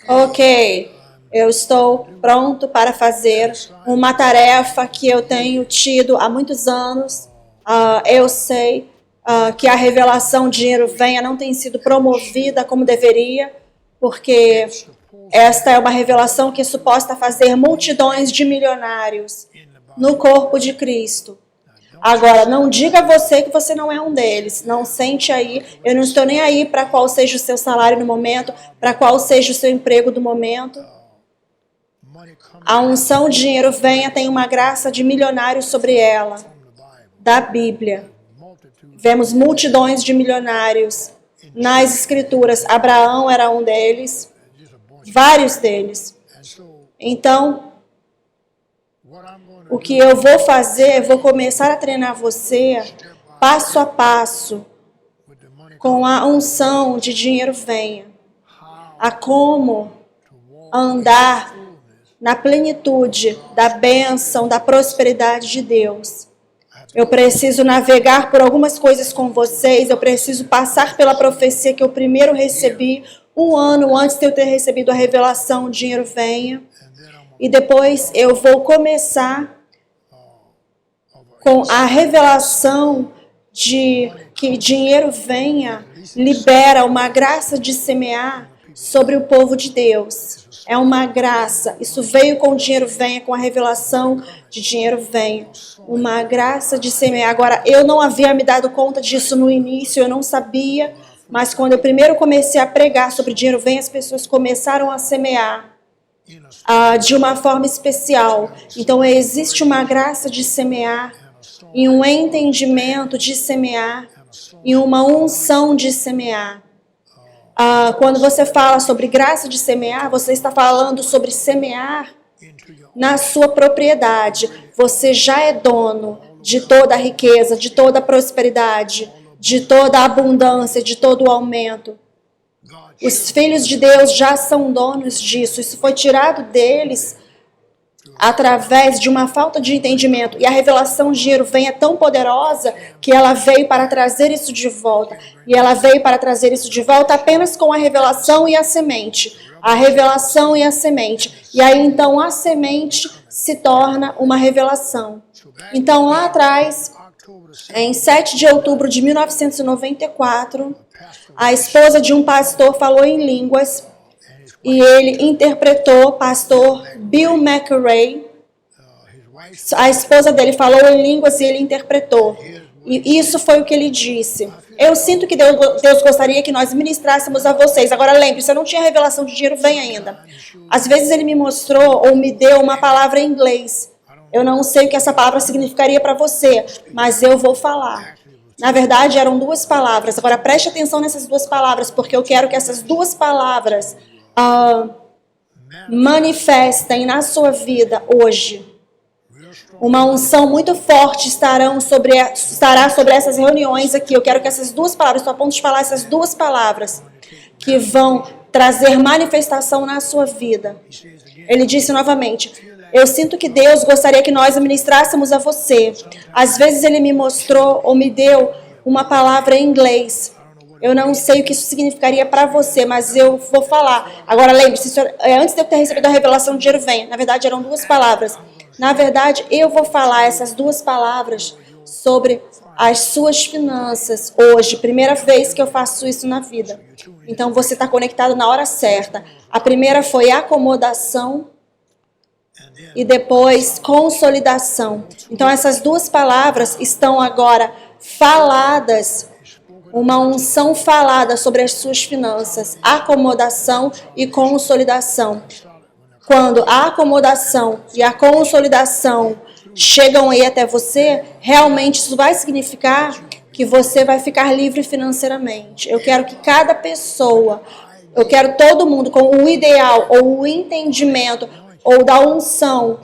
Ok, eu estou pronto para fazer uma tarefa que eu tenho tido há muitos anos. Eu sei que a revelação dinheiro venha não tem sido promovida como deveria, porque esta é uma revelação que é suposta fazer multidões de milionários no corpo de Cristo. Agora, não diga a você que você não é um deles. Não sente aí. Eu não estou nem aí para qual seja o seu salário no momento, para qual seja o seu emprego do momento. A unção de dinheiro venha tem uma graça de milionário sobre ela, da Bíblia. Vemos multidões de milionários nas Escrituras. Abraão era um deles, vários deles. Então, o que eu vou fazer, eu vou começar a treinar você passo a passo, com a unção de dinheiro venha, a como andar na plenitude da bênção, da prosperidade de Deus. Eu preciso navegar por algumas coisas com vocês, eu preciso passar pela profecia que eu primeiro recebi, 1 ano antes de eu ter recebido a revelação, o dinheiro venha. E depois eu vou começar com a revelação de que dinheiro venha, libera uma graça de semear sobre o povo de Deus. É uma graça. Isso veio com o dinheiro venha, com a revelação de dinheiro venha. Uma graça de semear. Agora, eu não havia me dado conta disso no início, eu não sabia, mas quando eu primeiro comecei a pregar sobre dinheiro venha, as pessoas começaram a semear de uma forma especial. Então, existe uma graça de semear, e um entendimento de semear, e uma unção de semear. Quando você fala sobre graça de semear, você está falando sobre semear na sua propriedade. Você já é dono de toda a riqueza, de toda a prosperidade, de toda a abundância, de todo o aumento. Os filhos de Deus já são donos disso. Isso foi tirado deles através de uma falta de entendimento. E a revelação de dinheiro vem é tão poderosa que ela veio para trazer isso de volta. E ela veio para trazer isso de volta apenas com a revelação e a semente. A revelação e a semente. E aí, então, a semente se torna uma revelação. Então, lá atrás, em 7 de outubro de 1994, a esposa de um pastor falou em línguas e ele interpretou, pastor Bill McRae. A esposa dele falou em línguas e ele interpretou. E isso foi o que ele disse. Eu sinto que Deus gostaria que nós ministrássemos a vocês. Agora lembre-se, eu não tinha revelação de dinheiro vem ainda. Às vezes ele me mostrou ou me deu uma palavra em inglês. Eu não sei o que essa palavra significaria para você, mas eu vou falar. Na verdade, eram 2 palavras. Agora preste atenção nessas 2 palavras, porque eu quero que essas 2 palavras manifestem na sua vida hoje. Uma unção muito forte estará sobre essas reuniões aqui. Eu quero que essas 2 palavras, estou a ponto de falar essas 2 palavras, que vão trazer manifestação na sua vida. Ele disse novamente, eu sinto que Deus gostaria que nós ministrássemos a você. Às vezes ele me mostrou ou me deu uma palavra em inglês. Eu não sei o que isso significaria para você, mas eu vou falar. Agora, lembre-se, antes de eu ter recebido a revelação, o dinheiro vem. Na verdade, eram 2 palavras. Na verdade, eu vou falar essas 2 palavras sobre as suas finanças hoje. Primeira vez que eu faço isso na vida. Então, você está conectado na hora certa. A primeira foi acomodação e depois consolidação. Então, essas 2 palavras estão agora faladas, uma unção falada sobre as suas finanças, acomodação e consolidação. Quando a acomodação e a consolidação chegam aí até você, realmente isso vai significar que você vai ficar livre financeiramente. Eu quero que cada pessoa, eu quero todo mundo com o ideal ou o entendimento ou da unção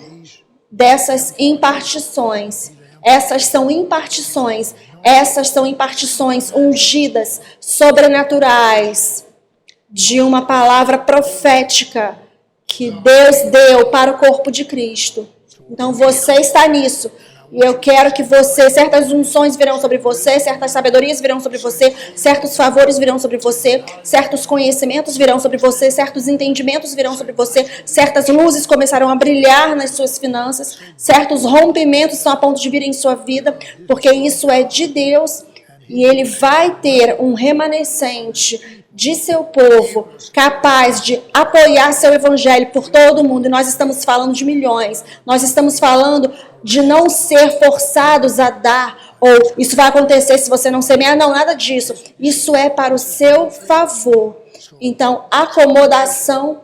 dessas impartições. Essas são impartições ungidas, sobrenaturais, de uma palavra profética que Deus deu para o corpo de Cristo. Então você está nisso. E eu quero que você, certas unções virão sobre você, certas sabedorias virão sobre você, certos favores virão sobre você, certos conhecimentos virão sobre você, certos entendimentos virão sobre você, certas luzes começarão a brilhar nas suas finanças, certos rompimentos estão a ponto de vir em sua vida, porque isso é de Deus e Ele vai ter um remanescente de seu povo, capaz de apoiar seu evangelho por todo o mundo. E nós estamos falando de milhões. Nós estamos falando de não ser forçados a dar, ou isso vai acontecer se você não semear. Não, nada disso. Isso é para o seu favor. Então, acomodação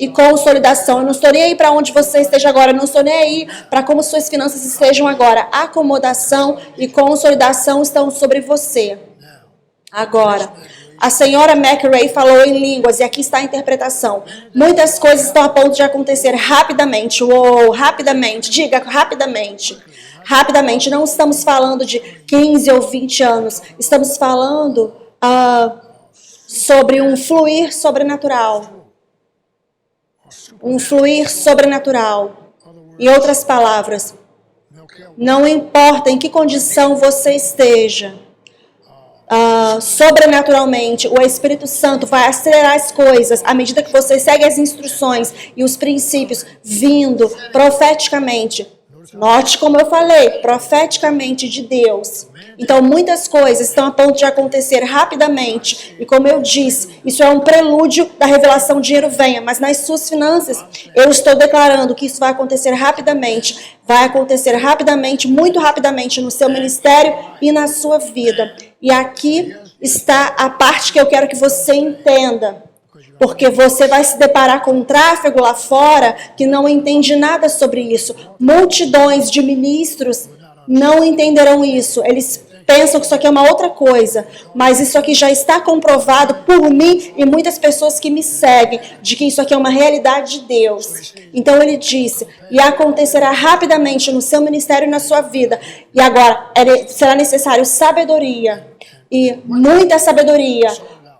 e consolidação. Eu não estou nem aí para onde você esteja agora, eu não estou nem aí para como suas finanças estejam agora. Acomodação e consolidação estão sobre você. Agora, a senhora McRae falou em línguas, e aqui está a interpretação. Muitas coisas estão a ponto de acontecer rapidamente. Uou, rapidamente. Diga, rapidamente. Rapidamente. Não estamos falando de 15 ou 20 anos. Estamos falando sobre um fluir sobrenatural. Um fluir sobrenatural. Em outras palavras, não importa em que condição você esteja, sobrenaturalmente, o Espírito Santo vai acelerar as coisas à medida que você segue as instruções e os princípios vindo profeticamente. Note como eu falei, profeticamente de Deus. Então, muitas coisas estão a ponto de acontecer rapidamente. E como eu disse, isso é um prelúdio da revelação dinheiro venha. Mas nas suas finanças, eu estou declarando que isso vai acontecer rapidamente. Vai acontecer rapidamente, muito rapidamente no seu ministério e na sua vida. E aqui está a parte que eu quero que você entenda. Porque você vai se deparar com um tráfego lá fora que não entende nada sobre isso. Multidões de ministros não entenderão isso. Eles pensam que isso aqui é uma outra coisa. Mas isso aqui já está comprovado por mim e muitas pessoas que me seguem, de que isso aqui é uma realidade de Deus. Então ele disse, e acontecerá rapidamente no seu ministério e na sua vida. E agora, será necessário sabedoria. E muita sabedoria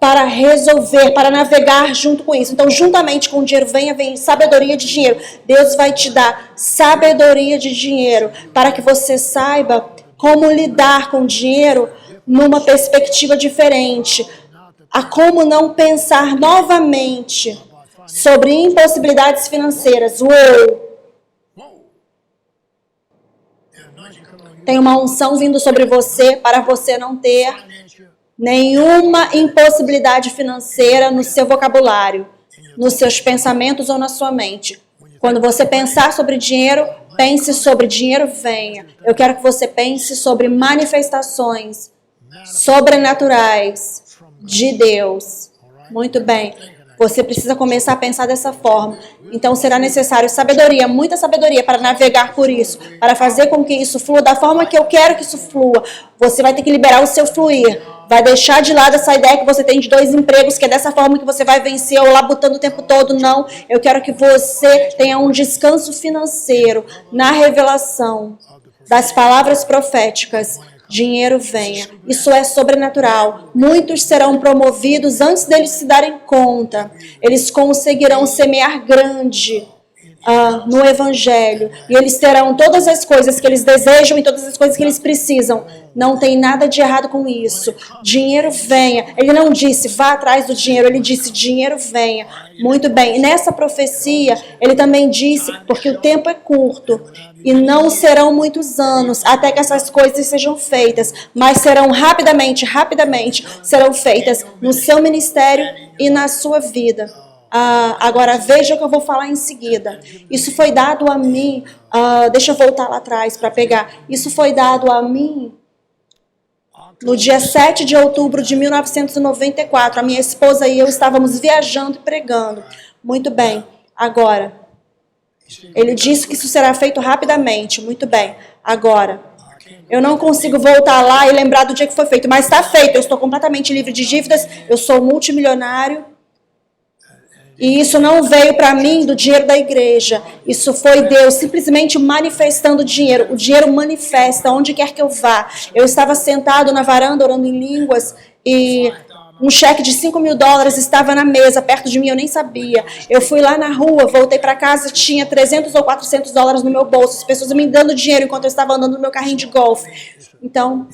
para resolver, para navegar junto com isso. Então, juntamente com o dinheiro, vem sabedoria de dinheiro. Deus vai te dar sabedoria de dinheiro para que você saiba como lidar com o dinheiro numa perspectiva diferente. A como não pensar novamente sobre impossibilidades financeiras. Uou! Tem uma unção vindo sobre você para você não ter nenhuma impossibilidade financeira no seu vocabulário, nos seus pensamentos ou na sua mente. Quando você pensar sobre dinheiro, pense sobre dinheiro venha. Eu quero que você pense sobre manifestações sobrenaturais de Deus. Muito bem. Você precisa começar a pensar dessa forma. Então será necessário sabedoria, muita sabedoria para navegar por isso, para fazer com que isso flua da forma que eu quero que isso flua. Você vai ter que liberar o seu fluir. Vai deixar de lado essa ideia que você tem de 2 empregos, que é dessa forma que você vai vencer ou labutando o tempo todo. Não, eu quero que você tenha um descanso financeiro na revelação das palavras proféticas. Dinheiro venha. Isso é sobrenatural. Muitos serão promovidos antes deles se darem conta. Eles conseguirão semear grande no Evangelho. E eles terão todas as coisas que eles desejam e todas as coisas que eles precisam. Não tem nada de errado com isso. Dinheiro venha. Ele não disse vá atrás do dinheiro. Ele disse dinheiro venha. Muito bem. E nessa profecia, ele também disse, porque o tempo é curto. E não serão muitos anos até que essas coisas sejam feitas. Mas serão rapidamente serão feitas no seu ministério e na sua vida. Agora veja o que eu vou falar em seguida. Isso foi dado a mim. Deixa eu voltar lá atrás para pegar. Isso foi dado a mim no dia 7 de outubro de 1994. A minha esposa e eu estávamos viajando e pregando. Muito bem. Agora, ele disse que isso será feito rapidamente. Muito bem. Agora, eu não consigo voltar lá e lembrar do dia que foi feito, mas está feito. Eu estou completamente livre de dívidas. Eu sou multimilionário. E isso não veio para mim do dinheiro da igreja. Isso foi Deus simplesmente manifestando dinheiro. O dinheiro manifesta onde quer que eu vá. Eu estava sentado na varanda orando em línguas e Um cheque de $5.000 estava na mesa, perto de mim, eu nem sabia. Eu fui lá na rua, voltei para casa, tinha $300 ou $400 no meu bolso. As pessoas me dando dinheiro enquanto eu estava andando no meu carrinho de golfe. Então,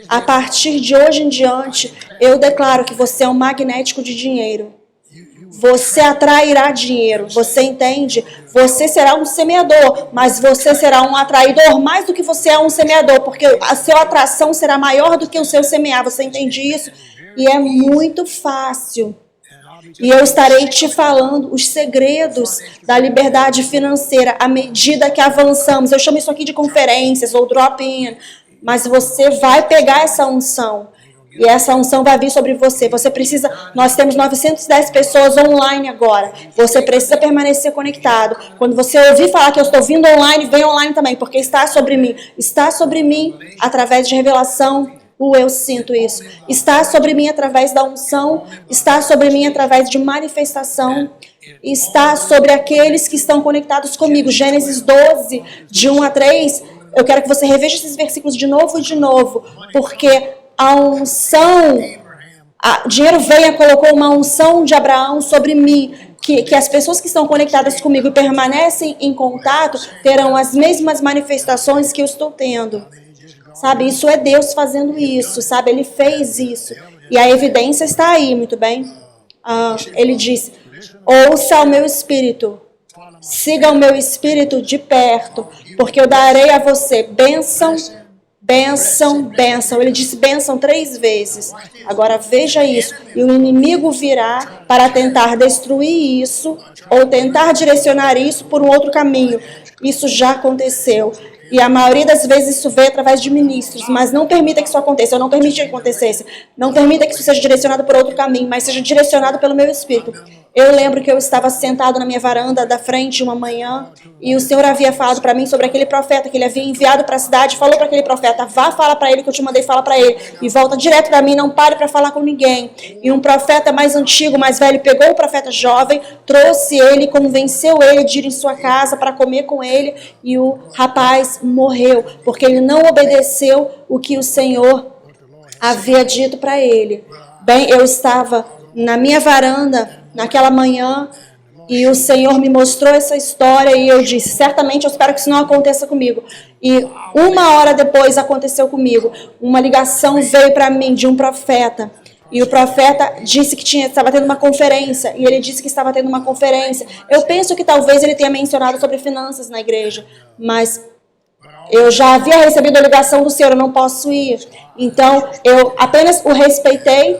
a partir de hoje em diante, eu declaro que você é um magnético de dinheiro. Você atrairá dinheiro, você entende? Você será um semeador, mas você será um atraidor mais do que você é um semeador, porque a sua atração será maior do que o seu semear, você entende isso? E é muito fácil. E eu estarei te falando os segredos da liberdade financeira à medida que avançamos. Eu chamo isso aqui de conferências ou drop-in, mas você vai pegar essa unção. E essa unção vai vir sobre você. Você precisa, nós temos 910 pessoas online agora. Você precisa permanecer conectado. Quando você ouvir falar que eu estou vindo online, vem online também, porque está sobre mim. Está sobre mim através de revelação. Eu sinto isso. Está sobre mim através da unção. Está sobre mim através de manifestação. Está sobre aqueles que estão conectados comigo. Gênesis 12, de 1 a 3. Eu quero que você reveja esses versículos de novo, porque a unção, dinheiro venha, colocou uma unção de Abraão sobre mim, que as pessoas que estão conectadas comigo e permanecem em contato terão as mesmas manifestações que eu estou tendo. Sabe, isso é Deus fazendo isso, sabe, Ele fez isso. E a evidência está aí, muito bem? Ele disse, ouça o meu espírito, siga o meu espírito de perto, porque eu darei a você bênção, bênção, bênção. Ele disse bênção 3 vezes. Agora veja isso. E o inimigo virá para tentar destruir isso ou tentar direcionar isso por um outro caminho. Isso já aconteceu. E a maioria das vezes isso veio através de ministros, mas não permita que isso aconteça. Eu não permiti que acontecesse. Não permita que isso seja direcionado por outro caminho, mas seja direcionado pelo meu espírito. Eu lembro que eu estava sentado na minha varanda da frente uma manhã e o Senhor havia falado para mim sobre aquele profeta que Ele havia enviado para a cidade. Falou para aquele profeta, vá, fala para ele que eu te mandei, fala para ele. E volta direto da mim, não pare para falar com ninguém. E um profeta mais antigo, mais velho, pegou o profeta jovem, trouxe ele, convenceu ele de ir em sua casa para comer com ele. E o rapaz morreu, porque ele não obedeceu o que o Senhor havia dito para ele. Bem, eu estava na minha varanda naquela manhã e o Senhor me mostrou essa história e eu disse, certamente eu espero que isso não aconteça comigo. E 1 hora depois aconteceu comigo. Uma ligação veio para mim de um profeta. E o profeta disse que estava tendo uma conferência. E ele disse que estava tendo uma conferência. Eu penso que talvez ele tenha mencionado sobre finanças na igreja. Mas eu já havia recebido a ligação do Senhor, eu não posso ir. Então, eu apenas o respeitei.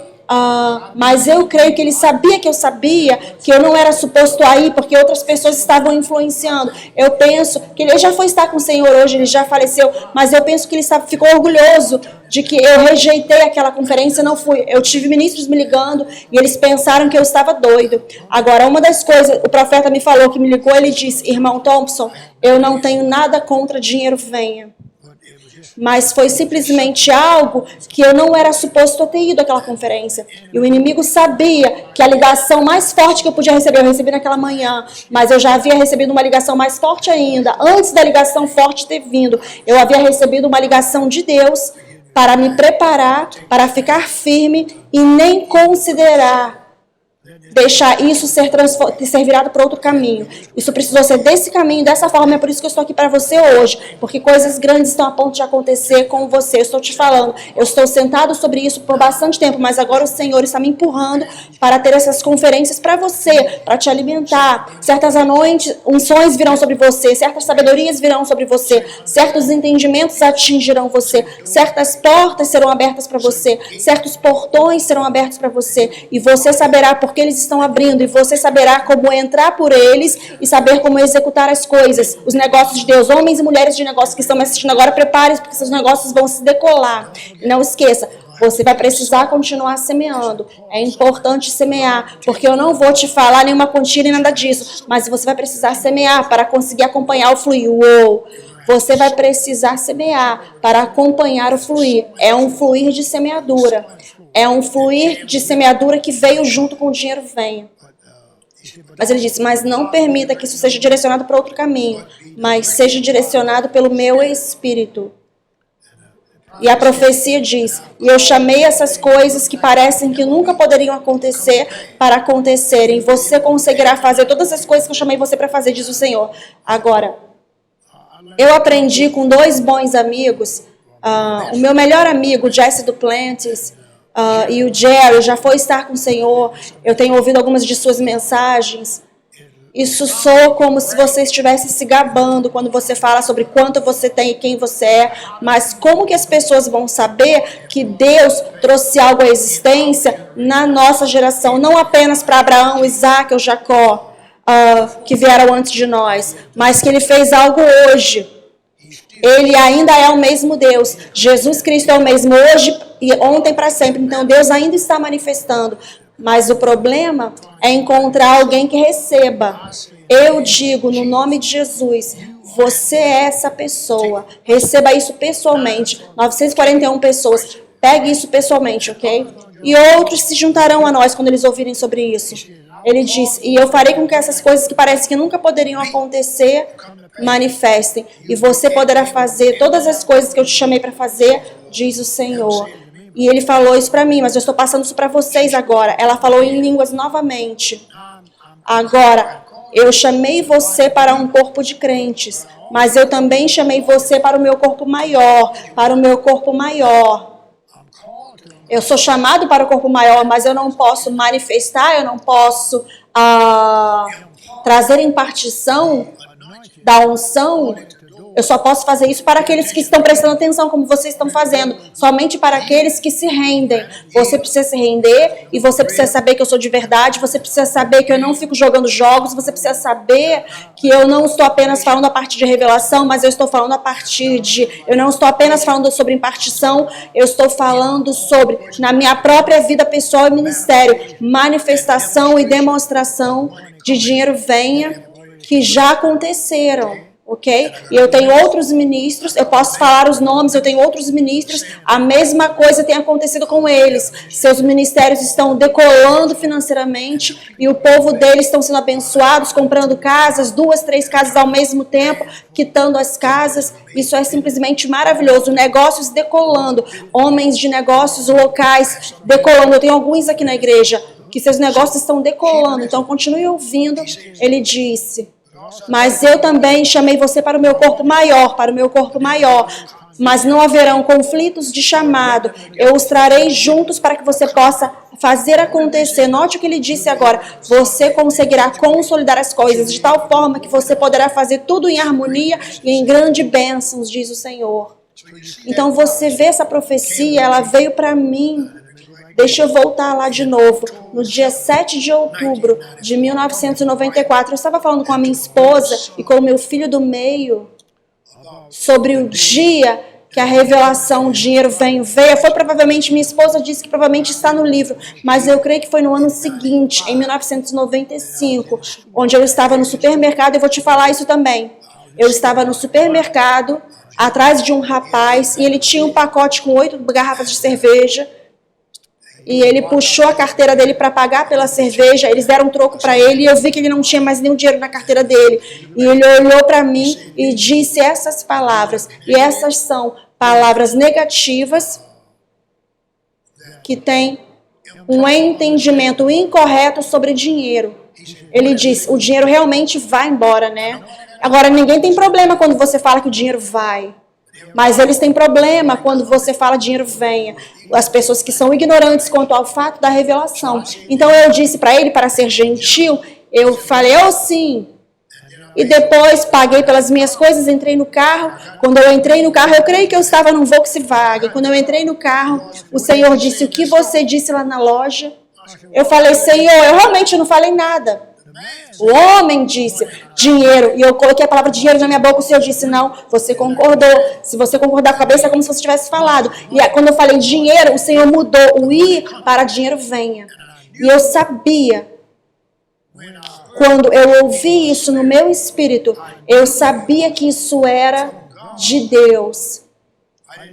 Mas eu creio que ele sabia que eu sabia que eu não era suposto a ir, porque outras pessoas estavam influenciando. Eu penso que ele já foi estar com o Senhor hoje, ele já faleceu, mas eu penso que ele ficou orgulhoso de que eu rejeitei aquela conferência, não fui. Eu tive ministros me ligando e eles pensaram que eu estava doido. Agora, uma das coisas, o profeta me falou, que me ligou, ele disse, irmão Thompson, eu não tenho nada contra dinheiro venha. Mas foi simplesmente algo que eu não era suposto a ter ido àquela conferência. E o inimigo sabia que a ligação mais forte que eu podia receber, eu recebi naquela manhã, mas eu já havia recebido uma ligação mais forte ainda. Antes da ligação forte ter vindo, eu havia recebido uma ligação de Deus para me preparar, para ficar firme e nem considerar deixar isso ser virado para outro caminho. Isso precisou ser desse caminho, dessa forma. É por isso que eu estou aqui para você hoje, porque coisas grandes estão a ponto de acontecer com você. Eu estou te falando, eu estou sentado sobre isso por bastante tempo, mas agora o Senhor está me empurrando para ter essas conferências para você, para te alimentar. Certas unções virão sobre você, certas sabedorias virão sobre você, certos entendimentos atingirão você, certas portas serão abertas para você, certos portões serão abertos para você, e você saberá porque eles estão abrindo, e você saberá como entrar por eles e saber como executar as coisas, os negócios de Deus. Homens e mulheres de negócios que estão me assistindo agora, prepare-se, porque seus negócios vão se decolar. E não esqueça, você vai precisar continuar semeando. É importante semear, porque eu não vou te falar nenhuma quantia nem nada disso, mas você vai precisar semear para conseguir acompanhar o fluir. Uou! Você vai precisar semear para acompanhar o fluir. É um fluir de semeadura. É um fluir de semeadura que veio junto com o dinheiro venha. Mas ele disse, mas não permita que isso seja direcionado para outro caminho, mas seja direcionado pelo meu espírito. E a profecia diz, e eu chamei essas coisas que parecem que nunca poderiam acontecer para acontecerem. Você conseguirá fazer todas as coisas que eu chamei você para fazer, diz o Senhor. Agora, eu aprendi com 2 bons amigos, o meu melhor amigo, Jesse Duplantis, e o Jerry já foi estar com o Senhor. Eu tenho ouvido algumas de suas mensagens. Isso soa como se você estivesse se gabando quando você fala sobre quanto você tem e quem você é. Mas como que as pessoas vão saber que Deus trouxe algo à existência na nossa geração? Não apenas para Abraão, Isaac ou Jacó, que vieram antes de nós, mas que Ele fez algo hoje. Ele ainda é o mesmo Deus. Jesus Cristo é o mesmo hoje e ontem para sempre. Então Deus ainda está manifestando. Mas o problema é encontrar alguém que receba. Eu digo, no nome de Jesus, você é essa pessoa. Receba isso pessoalmente. 941 pessoas. Pegue isso pessoalmente, ok? E outros se juntarão a nós quando eles ouvirem sobre isso. Ele diz, e eu farei com que essas coisas que parecem que nunca poderiam acontecer, manifestem. E você poderá fazer todas as coisas que eu te chamei para fazer, diz o Senhor. E ele falou isso para mim, mas eu estou passando isso para vocês agora. Ela falou em línguas novamente. Agora, eu chamei você para um corpo de crentes, mas eu também chamei você para o meu corpo maior, para o meu corpo maior. Eu sou chamado para o corpo maior, mas eu não posso manifestar, eu não posso trazer impartição da unção. Eu só posso fazer isso para aqueles que estão prestando atenção, como vocês estão fazendo. Somente para aqueles que se rendem. Você precisa se render e você precisa saber que eu sou de verdade. Você precisa saber que eu não fico jogando jogos. Você precisa saber que eu não estou apenas falando a partir de revelação, mas eu estou falando a partir de... Eu não estou apenas falando sobre impartição, eu estou falando sobre, na minha própria vida pessoal e ministério, manifestação e demonstração de dinheiro venha, que já aconteceram. Ok? E eu tenho outros ministros, eu posso falar os nomes, eu tenho outros ministros, a mesma coisa tem acontecido com eles. Seus ministérios estão decolando financeiramente e o povo deles estão sendo abençoados, comprando casas, 2, 3 casas ao mesmo tempo, quitando as casas. Isso é simplesmente maravilhoso. Negócios decolando, homens de negócios locais decolando. Eu tenho alguns aqui na igreja que seus negócios estão decolando, então continue ouvindo. Ele disse... Mas eu também chamei você para o meu corpo maior, para o meu corpo maior. Mas não haverão conflitos de chamado. Eu os trarei juntos para que você possa fazer acontecer. Note o que ele disse agora. Você conseguirá consolidar as coisas de tal forma que você poderá fazer tudo em harmonia e em grandes bênçãos, diz o Senhor. Então você vê essa profecia, ela veio para mim. Deixa eu voltar lá de novo. No dia 7 de outubro de 1994, eu estava falando com a minha esposa e com o meu filho do meio sobre o dia que a revelação dinheiro veio. Foi provavelmente, minha esposa disse que provavelmente está no livro, mas eu creio que foi no ano seguinte, em 1995, onde eu estava no supermercado. Eu vou te falar isso também. Eu estava no supermercado, atrás de um rapaz, e ele tinha um pacote com 8 garrafas de cerveja. E ele puxou a carteira dele para pagar pela cerveja, eles deram um troco para ele e eu vi que ele não tinha mais nenhum dinheiro na carteira dele. E ele olhou para mim e disse essas palavras, e essas são palavras negativas que têm um entendimento incorreto sobre dinheiro. Ele disse, o dinheiro realmente vai embora, né? Agora, ninguém tem problema quando você fala que o dinheiro vai. Mas eles têm problema quando você fala dinheiro venha. As pessoas que são ignorantes quanto ao fato da revelação. Então eu disse para ele, para ser gentil, eu falei, sim. E depois paguei pelas minhas coisas, entrei no carro. Quando eu entrei no carro, eu creio que eu estava num Volkswagen. Quando eu entrei no carro, o Senhor disse, o que você disse lá na loja? Eu falei, Senhor, eu realmente não falei nada. O homem disse dinheiro, e eu coloquei a palavra dinheiro na minha boca. O Senhor disse, não, você concordou. Se você concordar com a cabeça, é como se você tivesse falado. E quando eu falei dinheiro, o Senhor mudou o ir para dinheiro venha. E eu sabia, quando eu ouvi isso no meu espírito, eu sabia que isso era de Deus.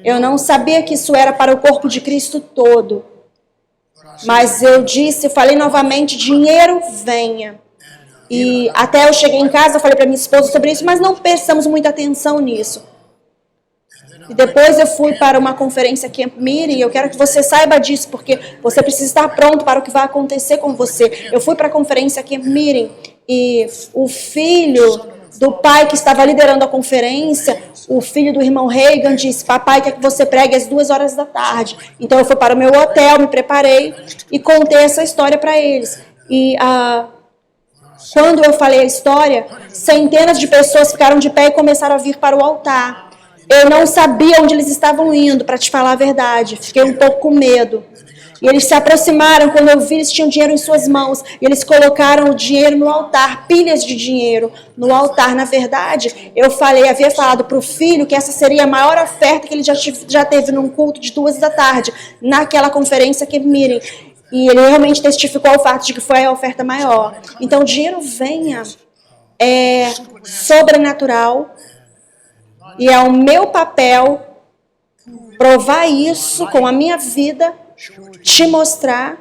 Eu não sabia que isso era para o corpo de Cristo todo. Mas eu falei novamente, dinheiro venha. E até eu cheguei em casa, falei para minha esposa sobre isso, mas não prestamos muita atenção nisso. E depois eu fui para uma conferência Camp Meeting, e eu quero que você saiba disso, porque você precisa estar pronto para o que vai acontecer com você. Eu fui para a conferência Camp Meeting, e o filho do pai que estava liderando a conferência, o filho do irmão Reagan disse: papai quer que você pregue às 2h da tarde. Então eu fui para o meu hotel, me preparei e contei essa história para eles. E quando eu falei a história, centenas de pessoas ficaram de pé e começaram a vir para o altar. Eu não sabia onde eles estavam indo, para te falar a verdade. Fiquei um pouco com medo. E eles se aproximaram, quando eu vi, eles tinham dinheiro em suas mãos. E eles colocaram o dinheiro no altar, pilhas de dinheiro no altar. Na verdade, eu havia falado para o filho que essa seria a maior oferta que ele já teve num culto de 2 da tarde, naquela conferência que mirem. E ele realmente testificou o fato de que foi a oferta maior. Então, o dinheiro venha é sobrenatural. E é o meu papel provar isso com a minha vida, te mostrar,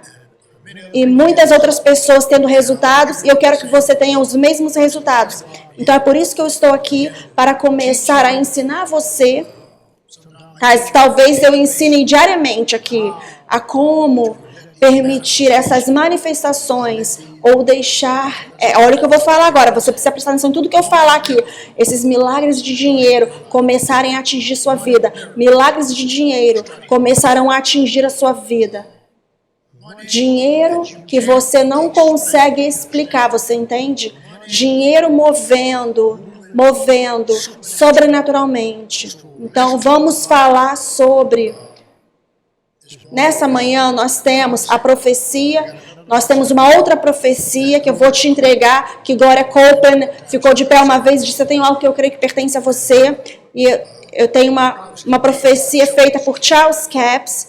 e muitas outras pessoas tendo resultados, e eu quero que você tenha os mesmos resultados. Então é por isso que eu estou aqui, para começar a ensinar você. Talvez eu ensine diariamente aqui a como permitir essas manifestações ou deixar... olha o que eu vou falar agora, você precisa prestar atenção em tudo que eu falar aqui. Esses milagres de dinheiro começarem a atingir sua vida. Milagres de dinheiro começarão a atingir a sua vida. Dinheiro que você não consegue explicar, você entende? Dinheiro movendo sobrenaturalmente. Então vamos falar sobre... Nessa manhã nós temos a profecia, nós temos uma outra profecia que eu vou te entregar, que Gloria Copeland ficou de pé uma vez e disse: eu tenho algo que eu creio que pertence a você. E eu tenho uma profecia feita por Charles Capps,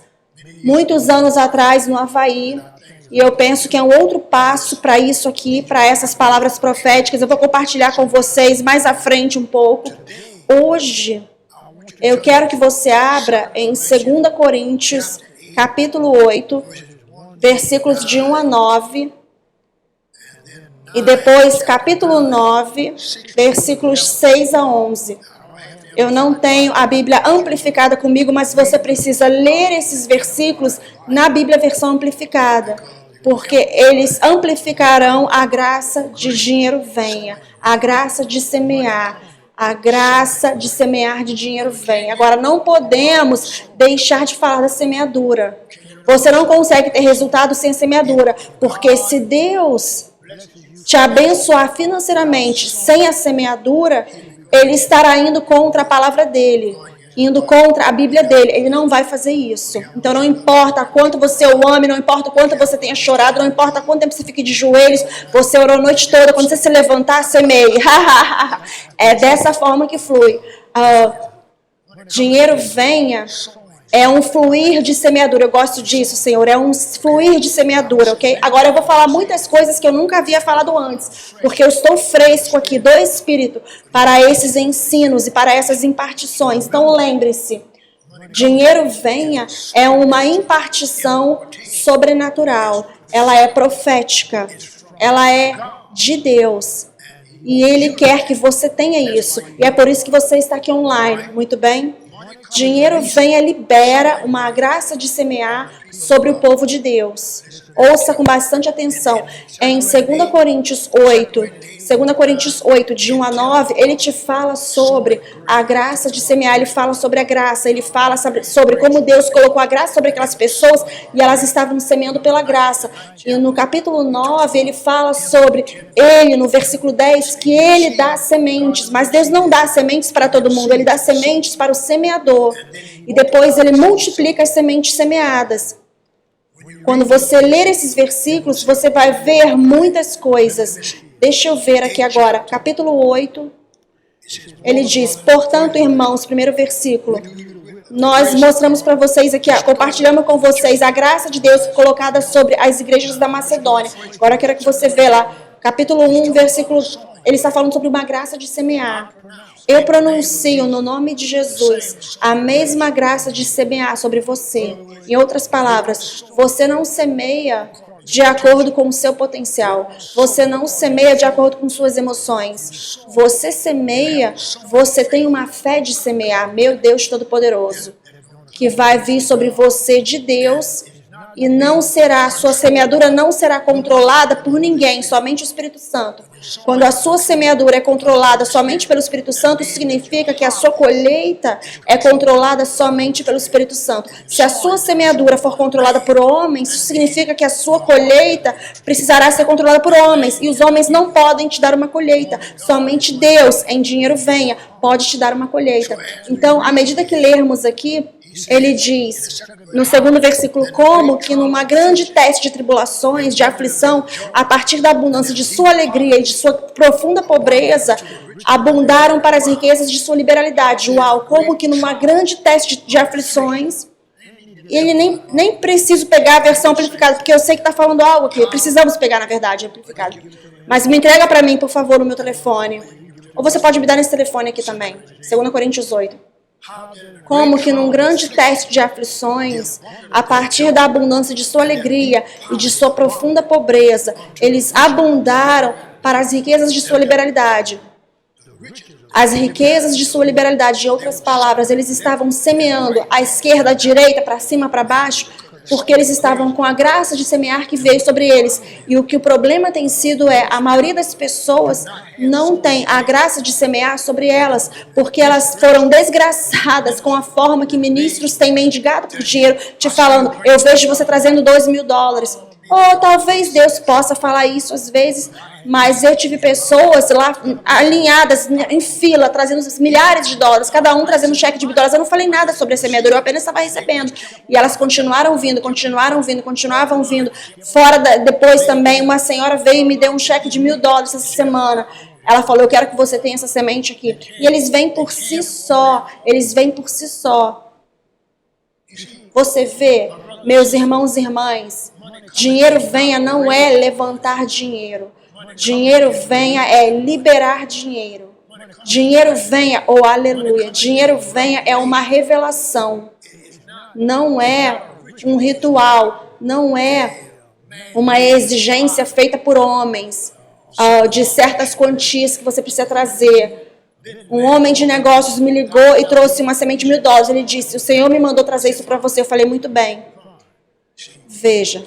muitos anos atrás no Havaí. E eu penso que é um outro passo para isso aqui, para essas palavras proféticas. Eu vou compartilhar com vocês mais à frente um pouco. Hoje, eu quero que você abra em 2 Coríntios, capítulo 8, versículos de 1 a 9. E depois, capítulo 9, versículos 6 a 11. Eu não tenho a Bíblia amplificada comigo, mas você precisa ler esses versículos na Bíblia versão amplificada, porque eles amplificarão a graça de dinheiro venha, a graça de semear. A graça de semear de dinheiro vem. Agora, não podemos deixar de falar da semeadura. Você não consegue ter resultado sem semeadura, porque se Deus te abençoar financeiramente sem a semeadura, Ele estará indo contra a palavra dele, indo contra a Bíblia dele. Ele não vai fazer isso. Então não importa quanto você o ame, não importa quanto você tenha chorado, não importa quanto tempo você fique de joelhos, você orou a noite toda, quando você se levantar, semeie. É dessa forma que flui. Dinheiro venha é um fluir de semeadura. Eu gosto disso, Senhor. É um fluir de semeadura, ok? Agora eu vou falar muitas coisas que eu nunca havia falado antes, porque eu estou fresco aqui do Espírito para esses ensinos e para essas impartições. Então lembre-se, dinheiro venha é uma impartição sobrenatural. Ela é profética. Ela é de Deus. E Ele quer que você tenha isso. E é por isso que você está aqui online. Muito bem? Dinheiro venha, libera uma graça de semear sobre o povo de Deus. Ouça com bastante atenção. Em 2 Coríntios 8, de 1 a 9, ele te fala sobre a graça de semear, ele fala sobre a graça, ele fala sobre como Deus colocou a graça sobre aquelas pessoas e elas estavam semeando pela graça. E no capítulo 9, ele fala sobre ele, no versículo 10, que ele dá sementes, mas Deus não dá sementes para todo mundo, ele dá sementes para o semeador. E depois ele multiplica as sementes semeadas. Quando você ler esses versículos, você vai ver muitas coisas. Deixa eu ver aqui agora, capítulo 8, ele diz: portanto, irmãos, primeiro versículo, nós mostramos para vocês aqui, compartilhamos com vocês a graça de Deus colocada sobre as igrejas da Macedônia. Agora eu quero que você veja lá, capítulo 1, versículo... Ele está falando sobre uma graça de semear. Eu pronuncio no nome de Jesus a mesma graça de semear sobre você. Em outras palavras, você não semeia de acordo com o seu potencial. Você não semeia de acordo com suas emoções. Você semeia, você tem uma fé de semear, meu Deus Todo-Poderoso, que vai vir sobre você de Deus e não será, sua semeadura não será controlada por ninguém, somente o Espírito Santo. Quando a sua semeadura é controlada somente pelo Espírito Santo, isso significa que a sua colheita é controlada somente pelo Espírito Santo. Se a sua semeadura for controlada por homens, isso significa que a sua colheita precisará ser controlada por homens. E os homens não podem te dar uma colheita. Somente Deus, em dinheiro venha, pode te dar uma colheita. Então, à medida que lermos aqui, ele diz, no segundo versículo, como que numa grande teste de tribulações, de aflição, a partir da abundância de sua alegria e de sua profunda pobreza, abundaram para as riquezas de sua liberalidade. Uau, como que numa grande teste de aflições, e ele nem preciso pegar a versão amplificada, porque eu sei que está falando algo aqui, precisamos pegar, na verdade, amplificado. Mas me entrega para mim, por favor, o meu telefone. Ou você pode me dar nesse telefone aqui também, 2 Coríntios 8. Como que num grande teste de aflições, a partir da abundância de sua alegria e de sua profunda pobreza, eles abundaram para as riquezas de sua liberalidade. As riquezas de sua liberalidade, em outras palavras, eles estavam semeando à esquerda, à direita, para cima, para baixo, porque eles estavam com a graça de semear que veio sobre eles. E o que o problema tem sido a maioria das pessoas não tem a graça de semear sobre elas, porque elas foram desgraçadas com a forma que ministros têm mendigado por dinheiro, te falando, eu vejo você trazendo $2.000. Ou talvez Deus possa falar isso às vezes, mas eu tive pessoas lá alinhadas em fila, trazendo milhares de dólares, cada um trazendo um cheque de $1.000. Eu não falei nada sobre a semeadura, eu apenas estava recebendo. E elas continuaram vindo, continuavam vindo. Depois também, uma senhora veio e me deu um cheque de $1.000 essa semana. Ela falou, eu quero que você tenha essa semente aqui. E eles vêm por si só, Você vê, meus irmãos e irmãs, dinheiro venha não é levantar dinheiro. Dinheiro venha é liberar dinheiro. Dinheiro venha, oh aleluia, dinheiro venha é uma revelação. Não é um ritual, não é uma exigência feita por homens de certas quantias que você precisa trazer. Um homem de negócios me ligou e trouxe uma semente de $1.000. Ele disse, o Senhor me mandou trazer isso para você. Eu falei, muito bem. Veja.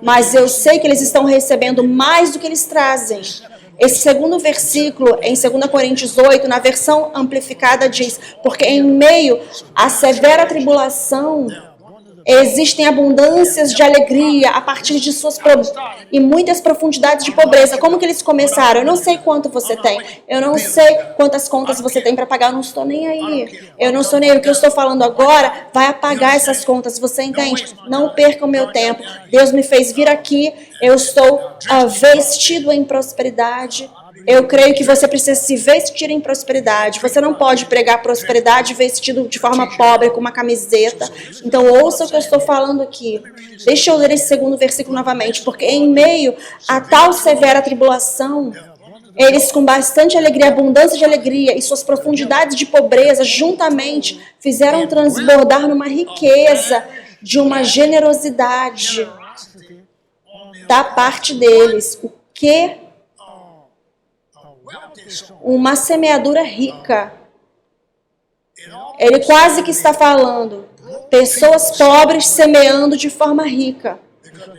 Mas eu sei que eles estão recebendo mais do que eles trazem. Esse segundo versículo, em 2 Coríntios 8, na versão amplificada, diz, porque em meio à severa tribulação, existem abundâncias de alegria a partir de suas e muitas profundidades de pobreza. Como que eles começaram? Eu não sei quanto você tem. Eu não sei quantas contas você tem para pagar. Eu não estou nem aí. Eu não estou nem aí. O que eu estou falando agora vai apagar essas contas. Você entende? Não perca o meu tempo. Deus me fez vir aqui. Eu estou vestido em prosperidade. Eu creio que você precisa se vestir em prosperidade. Você não pode pregar prosperidade vestido de forma pobre, com uma camiseta. Então, ouça o que eu estou falando aqui. Deixa eu ler esse segundo versículo novamente. Porque em meio a tal severa tribulação, eles com bastante alegria, abundância de alegria e suas profundidades de pobreza, juntamente, fizeram transbordar numa riqueza de uma generosidade da parte deles. O que? Uma semeadura rica. Ele quase que está falando pessoas pobres semeando de forma rica,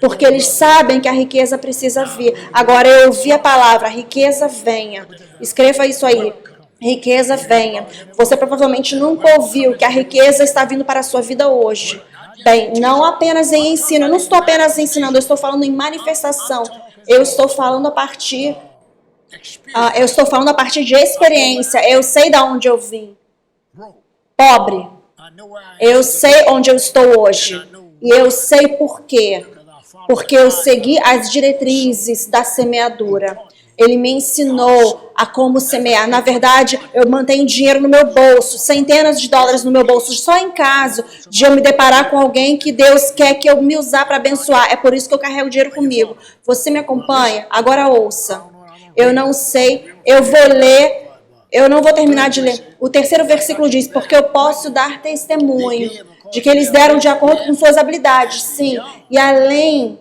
porque eles sabem que a riqueza precisa vir. Agora eu ouvi a palavra, riqueza venha. Escreva isso aí, riqueza venha. Você provavelmente nunca ouviu que a riqueza está vindo para a sua vida hoje. Bem, não apenas em ensino, eu não estou apenas ensinando, eu estou falando em manifestação. Eu estou falando a partir de experiência. Eu sei de onde eu vim. Pobre. Eu sei onde eu estou hoje. E eu sei por quê. Porque eu segui as diretrizes da semeadura. Ele me ensinou a como semear. Na verdade, eu mantenho dinheiro no meu bolso, centenas de dólares no meu bolso, só em caso de eu me deparar com alguém que Deus quer que eu me usar para abençoar. É por isso que eu carrego dinheiro comigo. Você me acompanha? Agora ouça. Eu não sei, eu vou ler, eu não vou terminar de ler. O terceiro versículo diz, porque eu posso dar testemunho de que eles deram de acordo com suas habilidades, sim, e além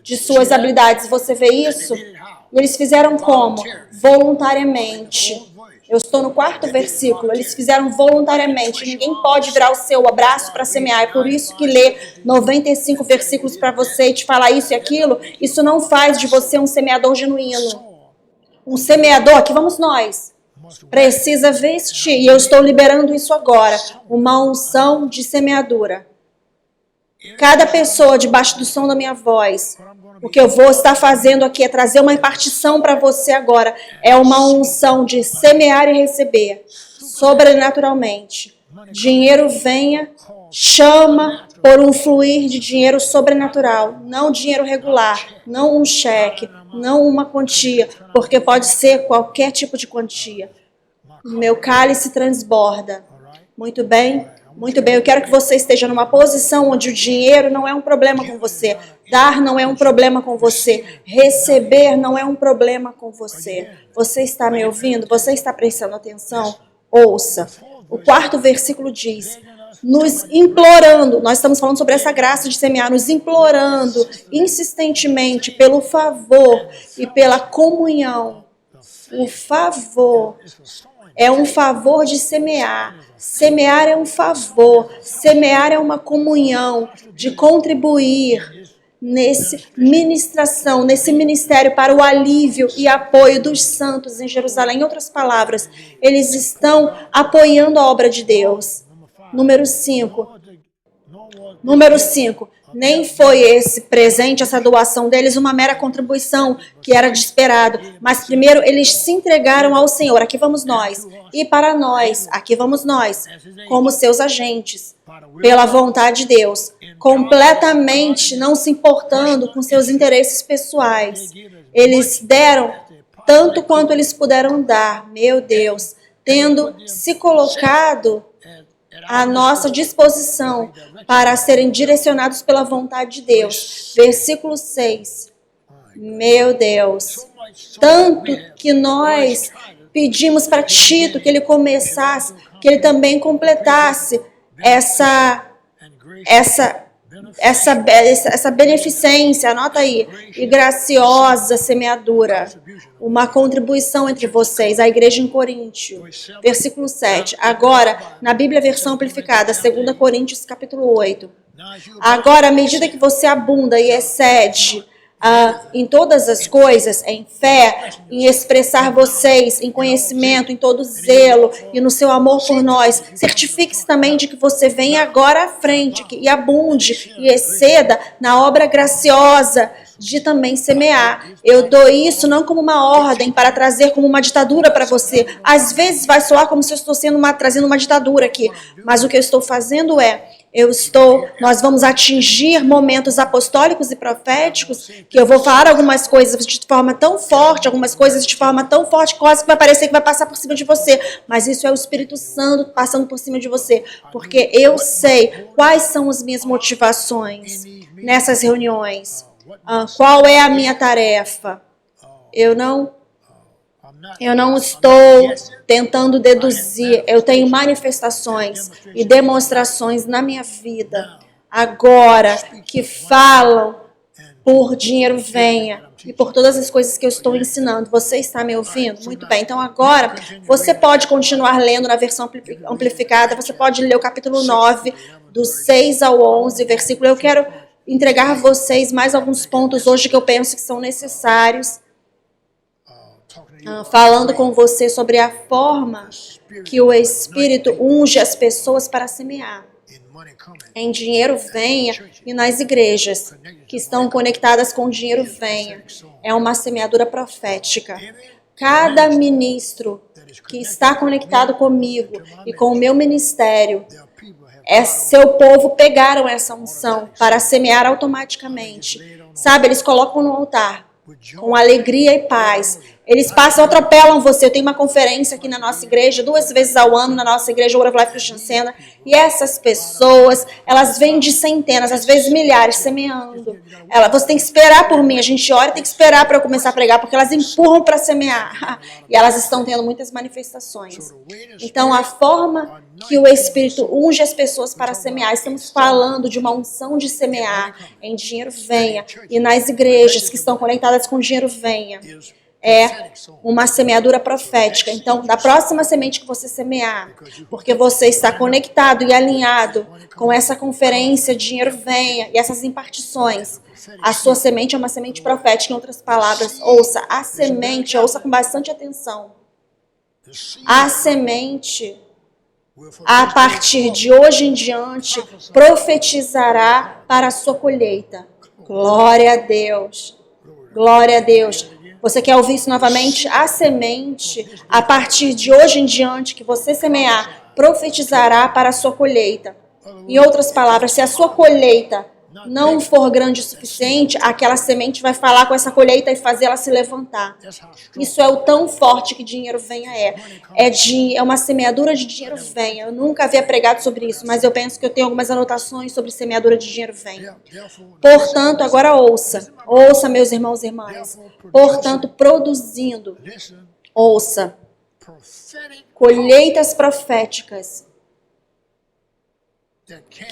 de suas habilidades. Você vê isso? E eles fizeram como? Voluntariamente. Eu estou no quarto versículo. Eles fizeram voluntariamente. Ninguém pode virar o seu abraço para semear. É por isso que ler 95 versículos para você e te falar isso e aquilo, isso não faz de você um semeador genuíno. Um semeador, aqui vamos nós, precisa vestir, e eu estou liberando isso agora, uma unção de semeadura. Cada pessoa debaixo do som da minha voz, o que eu vou estar fazendo aqui é trazer uma impartição para você agora. É uma unção de semear e receber, sobrenaturalmente. Dinheiro venha, chama por um fluir de dinheiro sobrenatural, não dinheiro regular, não um cheque, não uma quantia, porque pode ser qualquer tipo de quantia. Meu cálice transborda. Muito bem? Muito bem, eu quero que você esteja numa posição onde o dinheiro não é um problema com você. Dar não é um problema com você. Receber não é um problema com você. Você está me ouvindo? Você está prestando atenção? Ouça. O quarto versículo diz, nos implorando, nós estamos falando sobre essa graça de semear, nos implorando insistentemente pelo favor e pela comunhão. O favor é um favor de semear. Semear é um favor, semear é uma comunhão de contribuir nesse ministração, nesse ministério para o alívio e apoio dos santos em Jerusalém. Em outras palavras, eles estão apoiando a obra de Deus. Número 5. Nem foi esse presente, essa doação deles, uma mera contribuição que era de esperado. Mas primeiro eles se entregaram ao Senhor. Aqui vamos nós. E para nós, aqui vamos nós, como seus agentes, pela vontade de Deus, completamente não se importando com seus interesses pessoais. Eles deram tanto quanto eles puderam dar, meu Deus, tendo se colocado à nossa disposição para serem direcionados pela vontade de Deus. Versículo 6. Meu Deus, tanto que nós pedimos para Tito que ele começasse, que ele também completasse essa beneficência, anota aí, e graciosa semeadura, uma contribuição entre vocês, a igreja em Coríntio. Versículo 7. Agora, na Bíblia versão amplificada, 2 Coríntios capítulo 8. Agora, à medida que você abunda e excede em todas as coisas, em fé, em expressar vocês, em conhecimento, em todo zelo e no seu amor por nós, certifique-se também de que você venha agora à frente e abunde e exceda na obra graciosa de também semear. Eu dou isso não como uma ordem para trazer como uma ditadura para você. Às vezes vai soar como se eu estou trazendo uma ditadura aqui, mas o que eu estou fazendo nós vamos atingir momentos apostólicos e proféticos que eu vou falar algumas coisas de forma tão forte, quase que vai parecer que vai passar por cima de você, mas isso é o Espírito Santo passando por cima de você, porque eu sei quais são as minhas motivações nessas reuniões. Qual é a minha tarefa? Eu não estou tentando deduzir, eu tenho manifestações e demonstrações na minha vida, agora, que falam por dinheiro venha e por todas as coisas que eu estou ensinando. Você está me ouvindo? Muito bem, então agora você pode continuar lendo na versão amplificada, você pode ler o capítulo 9, do 6 ao 11, versículo. Eu quero entregar a vocês mais alguns pontos hoje que eu penso que são necessários, falando com você sobre a forma que o Espírito unge as pessoas para semear. Em dinheiro venha e nas igrejas que estão conectadas com dinheiro venha. É uma semeadura profética. Cada ministro que está conectado comigo e com o meu ministério, seu povo pegaram essa unção para semear automaticamente. Sabe, eles colocam no altar. com alegria e paz. Eles passam, atropelam você. Eu tenho uma conferência aqui na nossa igreja, 2 vezes ao ano, na nossa igreja, Word of Life Christian Center. E essas pessoas, elas vêm de centenas, às vezes milhares, semeando. Você tem que esperar por mim. A gente ora e tem que esperar para eu começar a pregar, porque elas empurram para semear. E elas estão tendo muitas manifestações. Então, a forma que o Espírito unge as pessoas para semear, estamos falando de uma unção de semear em dinheiro venha. E nas igrejas que estão conectadas com dinheiro venha. É uma semeadura profética. Então, da próxima semente que você semear, porque você está conectado e alinhado com essa conferência, dinheiro venha, e essas impartições, a sua semente é uma semente profética. Em outras palavras, ouça a semente, ouça com bastante atenção. A semente, a partir de hoje em diante, profetizará para a sua colheita. Glória a Deus. Glória a Deus. Você quer ouvir isso novamente? A semente, a partir de hoje em diante, que você semear, profetizará para a sua colheita. Em outras palavras, se a sua colheita não for grande o suficiente, aquela semente vai falar com essa colheita e fazer ela se levantar. Isso é o tão forte que dinheiro venha é uma semeadura de dinheiro venha. Eu nunca havia pregado sobre isso, mas eu penso que eu tenho algumas anotações sobre semeadura de dinheiro venha. Portanto, agora ouça, meus irmãos e irmãs. Portanto, produzindo, ouça, colheitas proféticas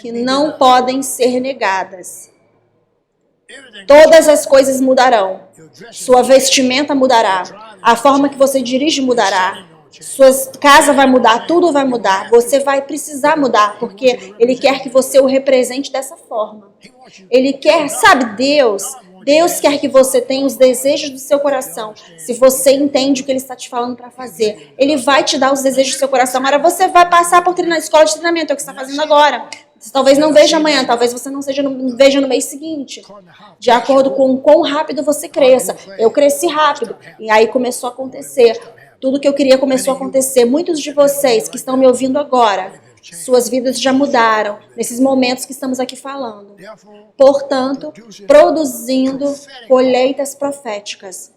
que não podem ser negadas. Todas as coisas mudarão. Sua vestimenta mudará. A forma que você dirige mudará. Sua casa vai mudar, tudo vai mudar. Você vai precisar mudar, porque Ele quer que você o represente dessa forma. Ele quer, sabe, Deus quer que você tenha os desejos do seu coração. Se você entende o que Ele está te falando para fazer, Ele vai te dar os desejos do seu coração. Agora você vai passar por escola de treinamento, é o que você está fazendo agora. Você talvez não veja amanhã, talvez você não veja no mês seguinte. De acordo com o quão rápido você cresça. Eu cresci rápido. E aí começou a acontecer. Tudo que eu queria começou a acontecer. Muitos de vocês que estão me ouvindo agora, suas vidas já mudaram nesses momentos que estamos aqui falando. Portanto, produzindo colheitas proféticas.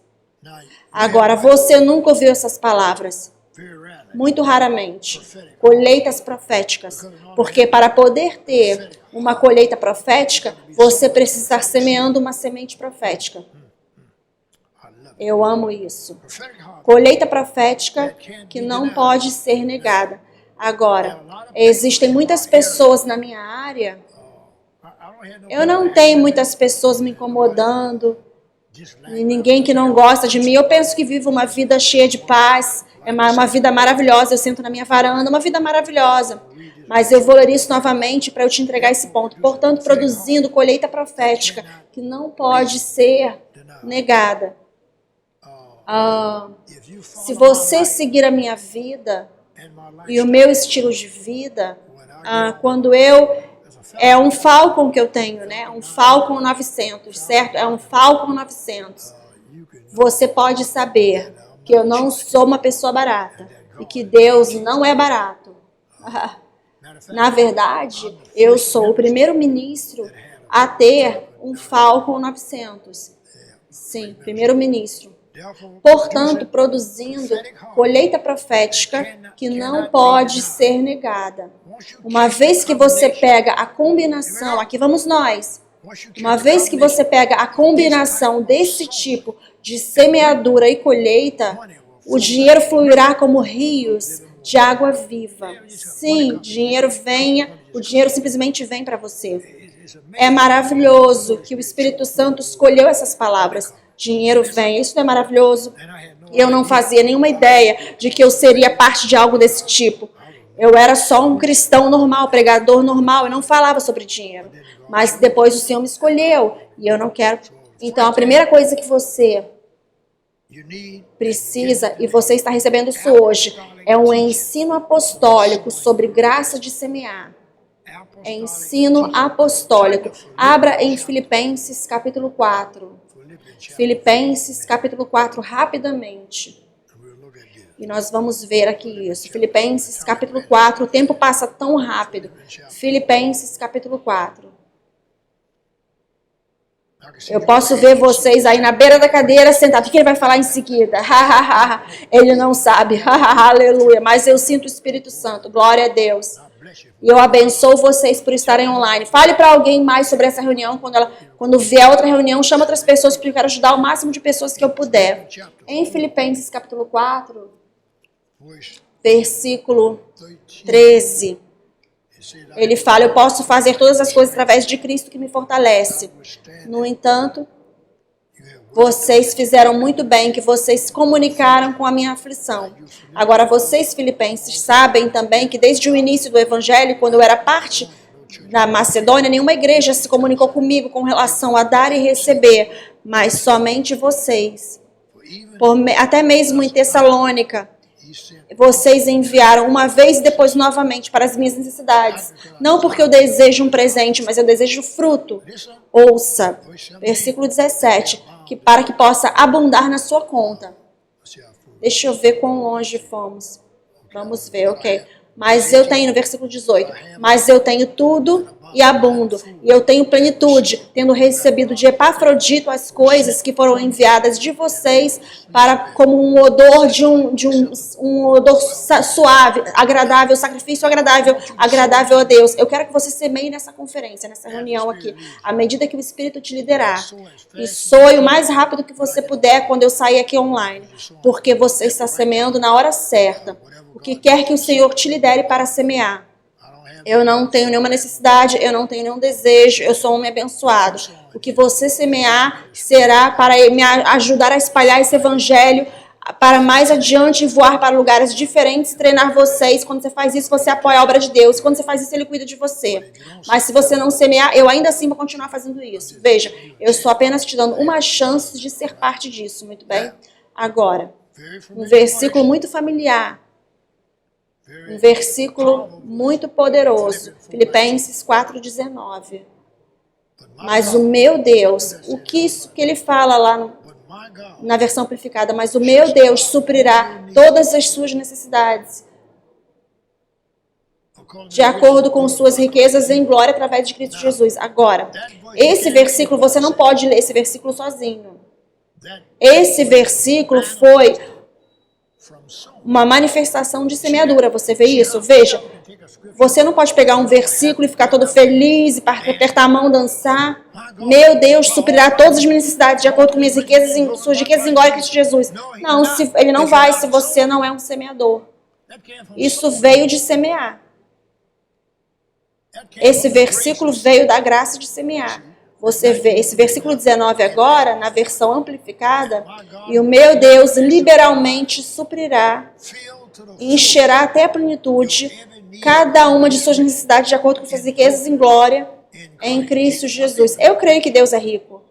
Agora, você nunca ouviu essas palavras. Muito raramente. Colheitas proféticas. Porque para poder ter uma colheita profética, você precisa estar semeando uma semente profética. Eu amo isso. Colheita profética que não pode ser negada. Agora, existem muitas pessoas na minha área. Eu não tenho muitas pessoas me incomodando. Ninguém que não gosta de mim. Eu penso que vivo uma vida cheia de paz. É uma vida maravilhosa. Eu sento na minha varanda. Uma vida maravilhosa. Mas eu vou ler isso novamente para eu te entregar esse ponto. Portanto, produzindo colheita profética que não pode ser negada. Se você seguir a minha vida e o meu estilo de vida, quando é um Falcon que eu tenho, né? Um Falcon 900, certo? É um Falcon 900. Você pode saber que eu não sou uma pessoa barata e que Deus não é barato. Na verdade, eu sou o primeiro-ministro a ter um Falcon 900. Sim, primeiro-ministro. Portanto, produzindo colheita profética que não pode ser negada. Uma vez que você pega a combinação, aqui vamos nós, uma vez que você pega a combinação desse tipo de semeadura e colheita, o dinheiro fluirá como rios de água viva. Sim, dinheiro venha, o dinheiro simplesmente vem para você. É maravilhoso que o Espírito Santo escolheu essas palavras. Dinheiro vem. Isso não é maravilhoso? Eu não fazia nenhuma ideia de que eu seria parte de algo desse tipo. Eu era só um cristão normal, pregador normal, eu não falava sobre dinheiro. Mas depois o Senhor me escolheu e eu não quero. Então, a primeira coisa que você precisa, e você está recebendo isso hoje, é um ensino apostólico sobre graça de semear. É ensino apostólico. Abra em Filipenses capítulo 4. Filipenses capítulo 4, rapidamente. E nós vamos ver aqui isso. Filipenses capítulo 4, o tempo passa tão rápido. Filipenses capítulo 4. Eu posso ver vocês aí na beira da cadeira sentados. O que ele vai falar em seguida? Ele não sabe. Aleluia. Mas eu sinto o Espírito Santo. Glória a Deus. E eu abençoo vocês por estarem online. Fale para alguém mais sobre essa reunião. Quando vier outra reunião, chama outras pessoas, porque eu quero ajudar o máximo de pessoas que eu puder. Em Filipenses capítulo 4, versículo 13. Ele fala, eu posso fazer todas as coisas através de Cristo que me fortalece. No entanto, vocês fizeram muito bem, que vocês se comunicaram com a minha aflição. Agora, vocês, filipenses, sabem também que desde o início do Evangelho, quando eu era parte da Macedônia, nenhuma igreja se comunicou comigo com relação a dar e receber, mas somente vocês. Até mesmo em Tessalônica, vocês enviaram uma vez e depois novamente para as minhas necessidades. Não porque eu desejo um presente, mas eu desejo fruto. Ouça, versículo 17, para que possa abundar na sua conta. Deixa eu ver quão longe fomos. Vamos ver, ok. Mas eu tenho, no versículo 18, mas eu tenho tudo e abundo, e eu tenho plenitude, tendo recebido de Epafrodito as coisas que foram enviadas de vocês para como um odor um odor suave, agradável, sacrifício agradável a Deus. Eu quero que você semeie nessa conferência, nessa reunião aqui, à medida que o Espírito te liderar. E soe o mais rápido que você puder quando eu sair aqui online, porque você está semeando na hora certa. O que quer que o Senhor te lidere para semear. Eu não tenho nenhuma necessidade, eu não tenho nenhum desejo, eu sou um homem abençoado. O que você semear será para me ajudar a espalhar esse evangelho para mais adiante voar para lugares diferentes, treinar vocês. Quando você faz isso, você apoia a obra de Deus. Quando você faz isso, Ele cuida de você. Mas se você não semear, eu ainda assim vou continuar fazendo isso. Veja, eu estou apenas te dando uma chance de ser parte disso, muito bem? Agora, um versículo muito familiar. Um versículo muito poderoso, Filipenses 4,19. Mas o meu Deus, o que isso que ele fala lá na versão amplificada, mas o meu Deus suprirá todas as suas necessidades, de acordo com suas riquezas em glória através de Cristo Jesus. Agora, esse versículo, você não pode ler esse versículo sozinho. Esse versículo foi uma manifestação de semeadura. Você vê isso? Veja, você não pode pegar um versículo e ficar todo feliz e apertar a mão, dançar. Meu Deus suprirá todas as minhas necessidades de acordo com minhas riquezas, suas riquezas em glória em Cristo Jesus. Não, ele não vai se você não é um semeador. Isso veio de semear. Esse versículo veio da graça de semear. Você vê esse versículo 19 agora, na versão amplificada, e o meu Deus liberalmente suprirá e encherá até a plenitude cada uma de suas necessidades de acordo com suas riquezas em glória em Cristo Jesus. Eu creio que Deus é rico.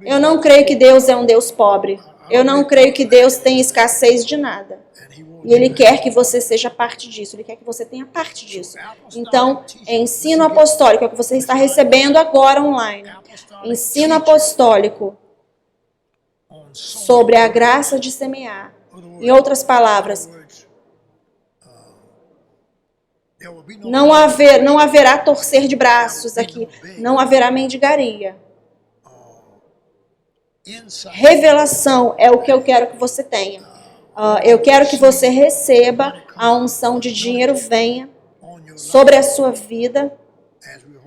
Eu não creio que Deus é um Deus pobre. Eu não creio que Deus tem escassez de nada. E Ele quer que você seja parte disso. Ele quer que você tenha parte disso. Então, ensino apostólico é o que você está recebendo agora online. Ensino apostólico sobre a graça de semear. Em outras palavras, não haverá torcer de braços aqui. Não haverá mendigaria. Revelação é o que eu quero que você tenha. Eu quero que você receba a unção de dinheiro venha sobre a sua vida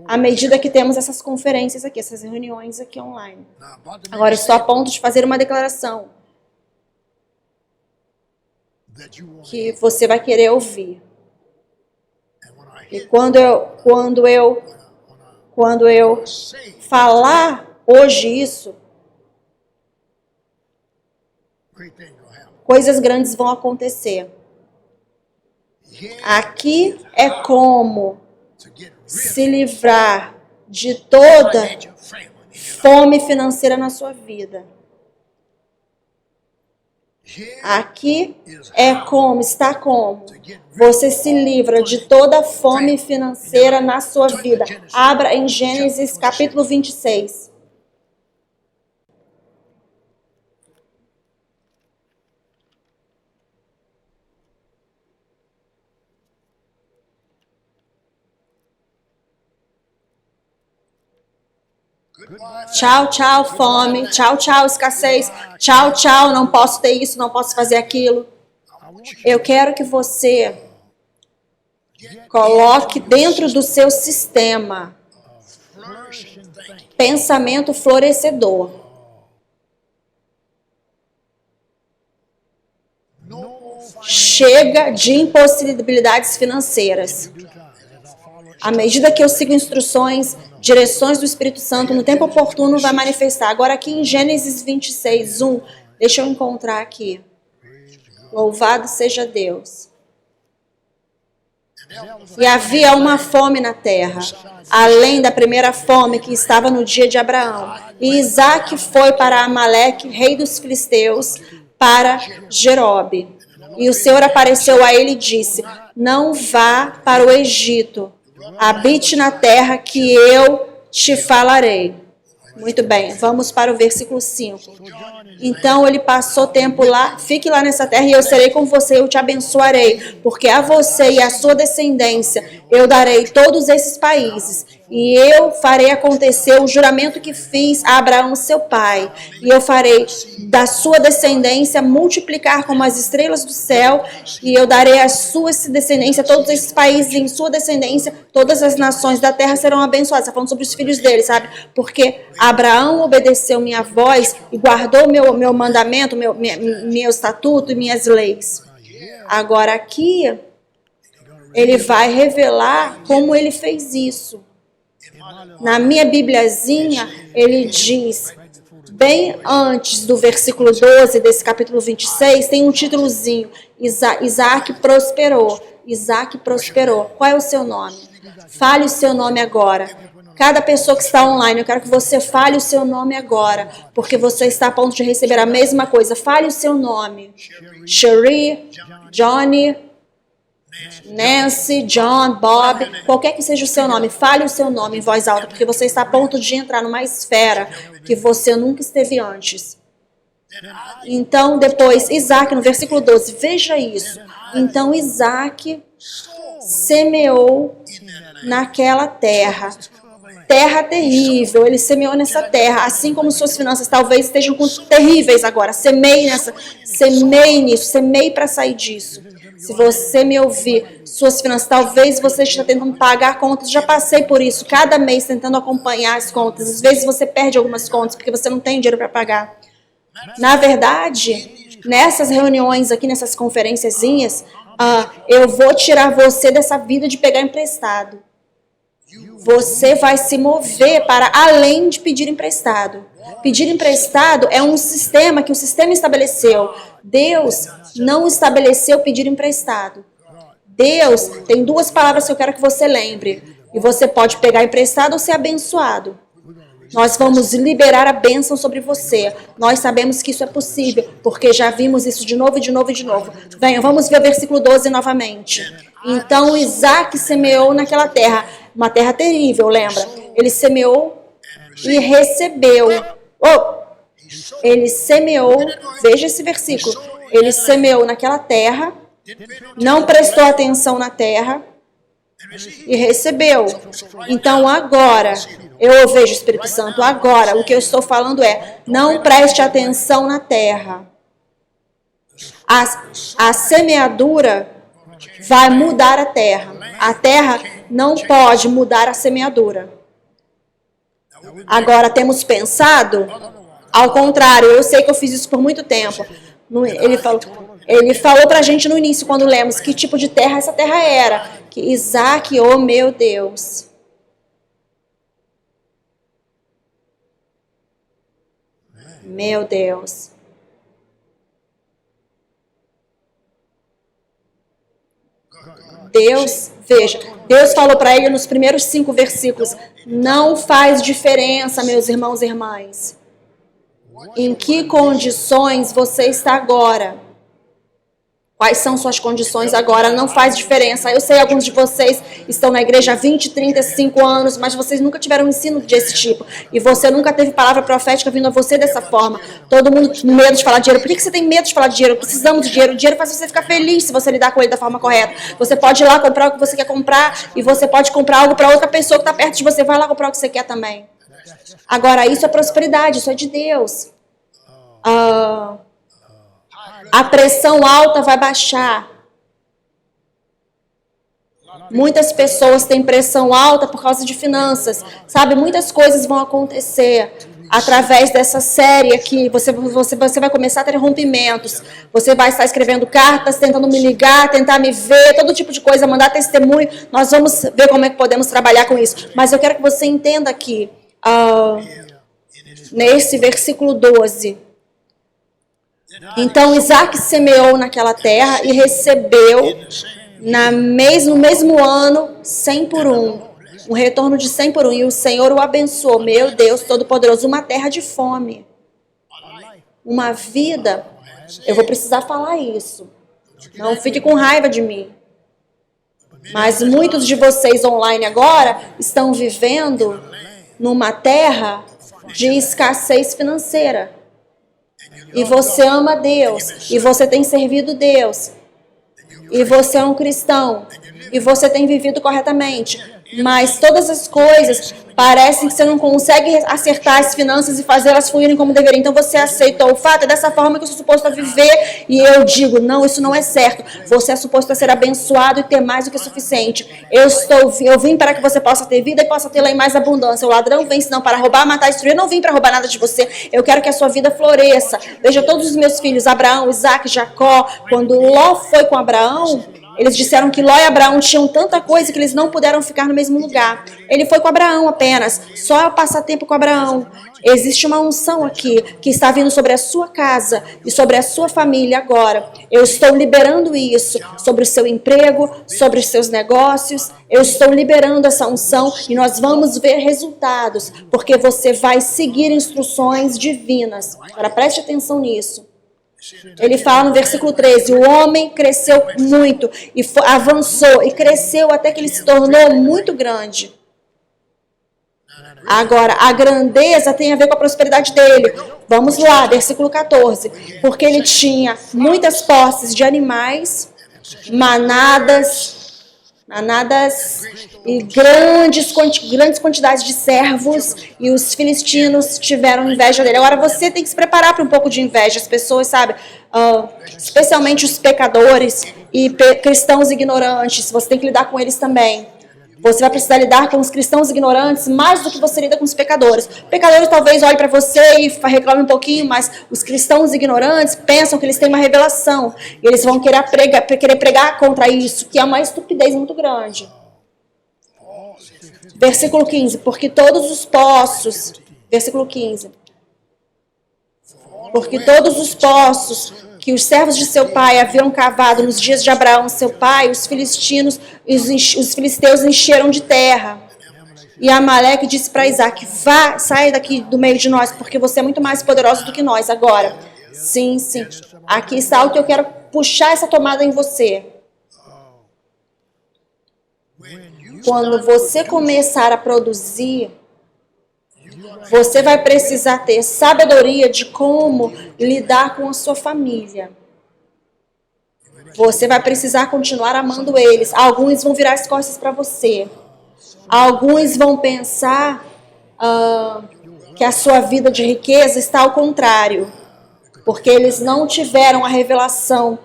à medida que temos essas conferências aqui, essas reuniões aqui online. Agora, estou a ponto de fazer uma declaração que você vai querer ouvir. E quando eu falar hoje isso, coisas grandes vão acontecer. Aqui é como se livrar de toda fome financeira na sua vida. Aqui está como você se livra de toda fome financeira na sua vida. Abra em Gênesis capítulo 26. Tchau, tchau, fome. Tchau, tchau, escassez. Tchau, tchau, não posso ter isso, não posso fazer aquilo. Eu quero que você coloque dentro do seu sistema pensamento florescedor. Chega de impossibilidades financeiras. À medida que eu sigo instruções, direções do Espírito Santo, no tempo oportuno vai manifestar. Agora aqui em Gênesis 26, 1, deixa eu encontrar aqui. Louvado seja Deus. E havia uma fome na terra, além da primeira fome que estava no dia de Abraão. E Isaque foi para Amaleque, rei dos filisteus, para Gerobe. E o Senhor apareceu a ele e disse: não vá para o Egito, habite na terra que eu te falarei. Muito bem, vamos para o versículo 5. Então ele passou tempo lá, fique lá nessa terra e eu serei com você, eu te abençoarei, porque a você e a sua descendência eu darei todos esses países. E eu farei acontecer o juramento que fiz a Abraão, seu pai. E eu farei da sua descendência multiplicar como as estrelas do céu. E eu darei à sua descendência todos esses países. E em sua descendência, todas as nações da terra serão abençoadas. Está falando sobre os filhos dele, sabe? Porque Abraão obedeceu minha voz e guardou meu mandamento, meu estatuto e minhas leis. Agora aqui, ele vai revelar como ele fez isso. Na minha bibliazinha, ele diz, bem antes do versículo 12 desse capítulo 26, tem um títulozinho, Isaac prosperou. Isaac prosperou. Qual é o seu nome? Fale o seu nome agora. Cada pessoa que está online, eu quero que você fale o seu nome agora, porque você está a ponto de receber a mesma coisa. Fale o seu nome. Cherie, Johnny, Nancy, John, Bob, qualquer que seja o seu nome, fale o seu nome em voz alta, porque você está a ponto de entrar numa esfera que você nunca esteve antes. Então, depois, Isaac, no versículo 12, veja isso. Então, Isaac semeou naquela terra. Terra terrível, ele semeou nessa terra, assim como suas finanças talvez estejam terríveis agora. Semeie nisso, semeie para sair disso. Se você me ouvir, suas finanças, talvez você esteja tentando pagar contas, já passei por isso, cada mês tentando acompanhar as contas. Às vezes você perde algumas contas porque você não tem dinheiro para pagar. Na verdade, nessas reuniões aqui, nessas conferenciazinhas, eu vou tirar você dessa vida de pegar emprestado. Você vai se mover para além de pedir emprestado. Pedir emprestado é um sistema que o sistema estabeleceu. Deus não estabeleceu pedir emprestado. Deus tem duas palavras que eu quero que você lembre. E você pode pegar emprestado ou ser abençoado. Nós vamos liberar a bênção sobre você. Nós sabemos que isso é possível, porque já vimos isso de novo, de novo e de novo. Venha, vamos ver o versículo 12 novamente. Então Isaac semeou naquela terra, uma terra terrível, lembra? Ele semeou e recebeu. Ele semeou, veja esse versículo. Ele semeou naquela terra, não prestou atenção na terra e recebeu. Então agora, eu vejo o Espírito Santo, agora o que eu estou falando é, não preste atenção na terra. A semeadura vai mudar a terra. A terra não pode mudar a semeadura. Agora temos pensado, ao contrário, eu sei que eu fiz isso por muito tempo. Ele falou pra gente no início, quando lemos, que tipo de terra essa terra era. Que Isaac, oh meu Deus. Meu Deus. Deus, veja, Deus falou para ele nos primeiros 5 versículos, não faz diferença, meus irmãos e irmãs, em que condições você está agora. Quais são suas condições agora? Não faz diferença. Eu sei, alguns de vocês estão na igreja há 20, 35 anos, mas vocês nunca tiveram um ensino desse tipo. E você nunca teve palavra profética vindo a você dessa forma. Todo mundo com medo de falar de dinheiro. Por que você tem medo de falar de dinheiro? Precisamos de dinheiro. O dinheiro faz você ficar feliz se você lidar com ele da forma correta. Você pode ir lá comprar o que você quer comprar e você pode comprar algo para outra pessoa que está perto de você. Vai lá comprar o que você quer também. Agora, isso é prosperidade, isso é de Deus. A pressão alta vai baixar. Muitas pessoas têm pressão alta por causa de finanças. Sabe, muitas coisas vão acontecer através dessa série aqui. Você vai começar a ter rompimentos. Você vai estar escrevendo cartas, tentando me ligar, tentar me ver, todo tipo de coisa, mandar testemunho. Nós vamos ver como é que podemos trabalhar com isso. Mas eu quero que você entenda aqui, nesse versículo 12. Então Isaac semeou naquela terra e recebeu no mesmo ano 100 por um retorno de 100 por um. E o Senhor o abençoou, meu Deus Todo-Poderoso, uma terra de fome, uma vida. Eu vou precisar falar isso, não fique com raiva de mim, mas muitos de vocês online agora estão vivendo numa terra de escassez financeira. E você ama Deus, e você tem servido Deus, e você é um cristão, e você tem vivido corretamente, mas todas as coisas parecem que você não consegue acertar as finanças e fazê-las fluírem como deveriam. Então você aceitou o fato, é dessa forma que eu sou suposto a viver, e eu digo, não, isso não é certo. Você é suposto a ser abençoado e ter mais do que o suficiente. Eu vim para que você possa ter vida e possa tê-la em mais abundância. O ladrão vem senão para roubar, matar e destruir. Eu não vim para roubar nada de você. Eu quero que a sua vida floresça. Veja todos os meus filhos, Abraão, Isaac, Jacó. Quando Ló foi com Abraão, eles disseram que Ló e Abraão tinham tanta coisa que eles não puderam ficar no mesmo lugar. Ele foi com Abraão apenas, só passar tempo com Abraão. Existe uma unção aqui que está vindo sobre a sua casa e sobre a sua família agora. Eu estou liberando isso sobre o seu emprego, sobre os seus negócios. Eu estou liberando essa unção e nós vamos ver resultados, porque você vai seguir instruções divinas. Agora preste atenção nisso. Ele fala no versículo 13, o homem cresceu muito e avançou e cresceu até que ele se tornou muito grande. Agora, a grandeza tem a ver com a prosperidade dele. Vamos lá, versículo 14. Porque ele tinha muitas posses de animais, manadas e grandes quantidades de servos, e os filistinos tiveram inveja dele. Agora você tem que se preparar para um pouco de inveja. As pessoas, sabe, especialmente os pecadores e cristãos ignorantes, você tem que lidar com eles também. Você vai precisar lidar com os cristãos ignorantes mais do que você lida com os pecadores. Pecadores talvez olhem para você e reclamem um pouquinho, mas os cristãos ignorantes pensam que eles têm uma revelação. E eles vão querer pregar contra isso, que é uma estupidez muito grande. Versículo 15. Porque todos os poços... Versículo 15. Porque todos os poços que os servos de seu pai haviam cavado nos dias de Abraão, seu pai, os filistinos e os filisteus encheram de terra. E Amaleque disse para Isaac, vá, saia daqui do meio de nós, porque você é muito mais poderoso do que nós agora. Sim, sim. Aqui está o que eu quero puxar essa tomada em você. Quando você começar a produzir, você vai precisar ter sabedoria de como lidar com a sua família. Você vai precisar continuar amando eles. Alguns vão virar as costas para você. Alguns vão pensar que a sua vida de riqueza está ao contrário. Porque eles não tiveram a revelação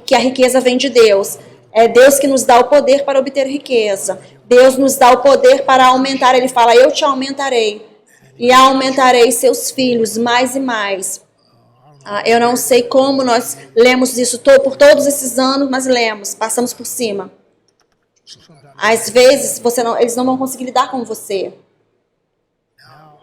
que a riqueza vem de Deus. É Deus que nos dá o poder para obter riqueza. Deus nos dá o poder para aumentar. Ele fala, eu te aumentarei. E aumentarei seus filhos mais e mais. Eu não sei como nós lemos isso por todos esses anos, mas lemos, passamos por cima. Às vezes, eles não vão conseguir lidar com você.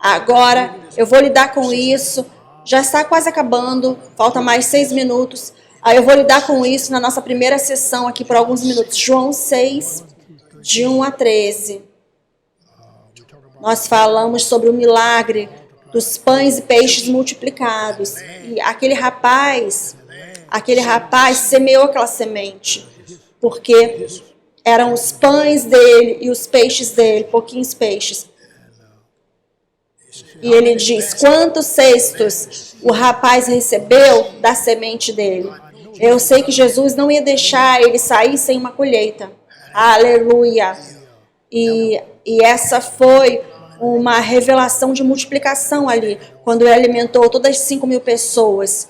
Agora, eu vou lidar com isso. Já está quase acabando, falta mais 6 minutos. Aí eu vou lidar com isso na nossa primeira sessão aqui por alguns minutos. João 6, de 1 a 13. Nós falamos sobre o milagre dos pães e peixes multiplicados. E aquele rapaz semeou aquela semente. Porque eram os pães dele e os peixes dele, pouquinhos peixes. E ele diz, quantos cestos o rapaz recebeu da semente dele? Eu sei que Jesus não ia deixar ele sair sem uma colheita. Aleluia. E E essa foi uma revelação de multiplicação ali, quando ele alimentou todas as 5.000 pessoas,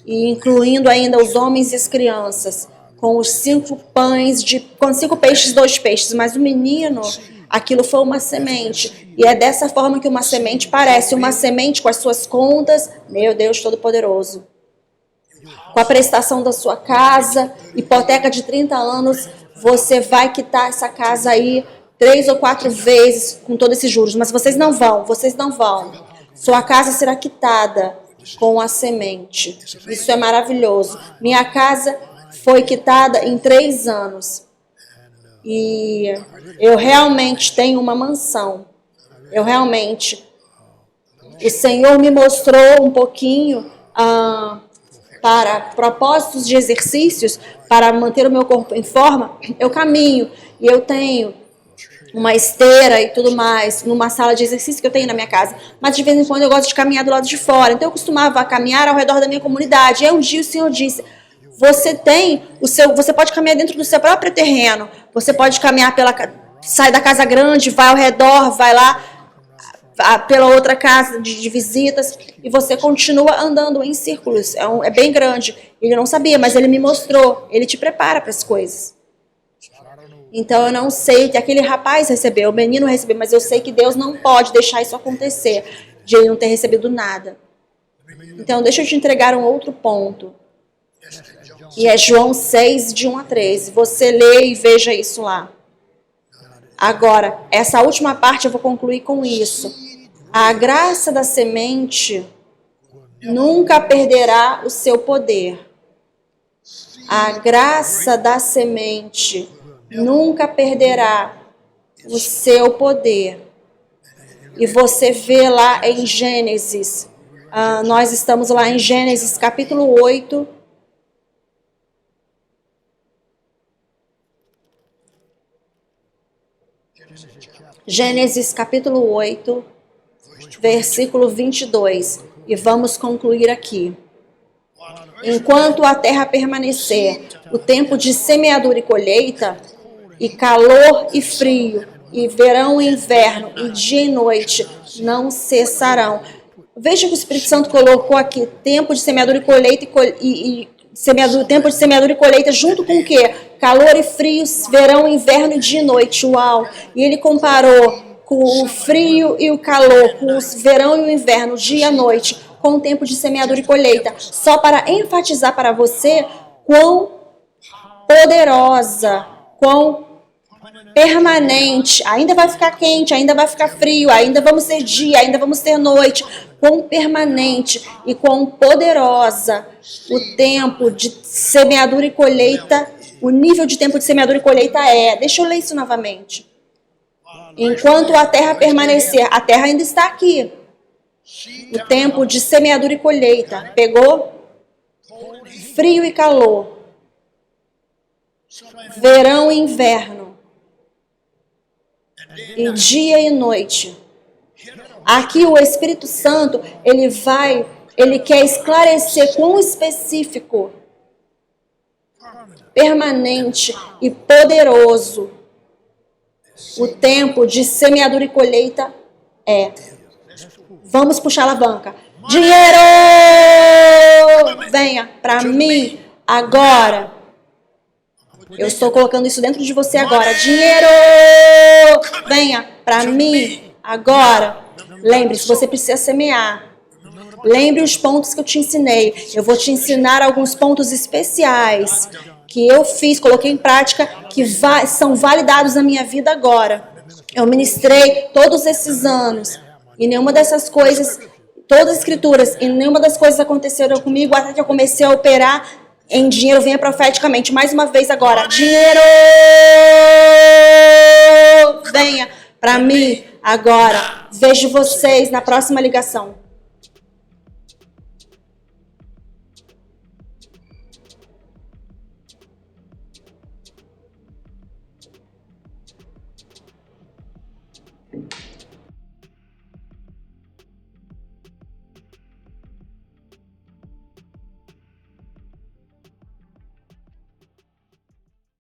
e incluindo ainda os homens e as crianças, com os 5 pães, com 5 peixes e 2 peixes. Mas o menino, aquilo foi uma semente. E é dessa forma que uma semente parece, uma semente com as suas contas, meu Deus Todo-Poderoso, com a prestação da sua casa, hipoteca de 30 anos, você vai quitar essa casa aí 3 ou 4 vezes com todos esses juros. Mas vocês não vão. Sua casa será quitada com a semente. Isso é maravilhoso. Minha casa foi quitada em 3 anos. E eu realmente tenho uma mansão. O Senhor me mostrou um pouquinho para propósitos de exercícios, para manter o meu corpo em forma. Eu caminho e eu tenho uma esteira e tudo mais, numa sala de exercício que eu tenho na minha casa. Mas de vez em quando eu gosto de caminhar do lado de fora. Então eu costumava caminhar ao redor da minha comunidade. E aí um dia o Senhor disse: você pode caminhar dentro do seu próprio terreno. Você pode caminhar sai da casa grande, vai ao redor, vai lá pela outra casa de visitas, e você continua andando em círculos. É bem grande. Ele não sabia, mas ele me mostrou. Ele te prepara para as coisas. Então eu não sei que aquele rapaz recebeu, o menino recebeu, mas eu sei que Deus não pode deixar isso acontecer, de ele não ter recebido nada. Então deixa eu te entregar um outro ponto. E é João 6, de 1 a 13. Você lê e veja isso lá. Agora, essa última parte eu vou concluir com isso. A graça da semente nunca perderá o seu poder. A graça da semente nunca perderá o seu poder. E você vê lá em Gênesis, nós estamos lá em Gênesis capítulo 8, Gênesis capítulo 8, versículo 22, e vamos concluir aqui. Enquanto a terra permanecer, o tempo de semeadura e colheita, e calor e frio, e verão e inverno, e dia e noite, não cessarão. Veja que o Espírito Santo colocou aqui tempo de semeadura e colheita, tempo de semeadura e colheita junto com o quê? Calor e frio, verão, inverno e dia e noite. Uau! E ele comparou com o frio e o calor, com o verão e o inverno, dia e noite, com o tempo de semeadura e colheita, só para enfatizar para você quão poderosa, quão permanente, ainda vai ficar quente, ainda vai ficar frio, ainda vamos ter dia, ainda vamos ter noite, quão permanente e quão poderosa o tempo de semeadura e colheita, o nível de tempo de semeadura e colheita é. Deixa eu ler isso novamente. Enquanto a terra permanecer, a terra ainda está aqui. O tempo de semeadura e colheita. Pegou? Frio e calor. Verão e inverno. E dia e noite. Aqui o Espírito Santo, ele quer esclarecer quão específico, permanente e poderoso o tempo de semeadura e colheita é. Vamos puxar a alavanca. Dinheiro! Venha para mim agora. Eu estou colocando isso dentro de você agora. Dinheiro! Venha para mim agora. Lembre-se, você precisa semear. Lembre os pontos que eu te ensinei. Eu vou te ensinar alguns pontos especiais que eu fiz, coloquei em prática, que são validados na minha vida agora. Eu ministrei todos esses anos. E nenhuma dessas coisas, todas as escrituras, e nenhuma das coisas aconteceram comigo até que eu comecei a operar em dinheiro. Venha profeticamente. Mais uma vez agora. Dinheiro! Venha para mim agora. Vejo vocês na próxima ligação.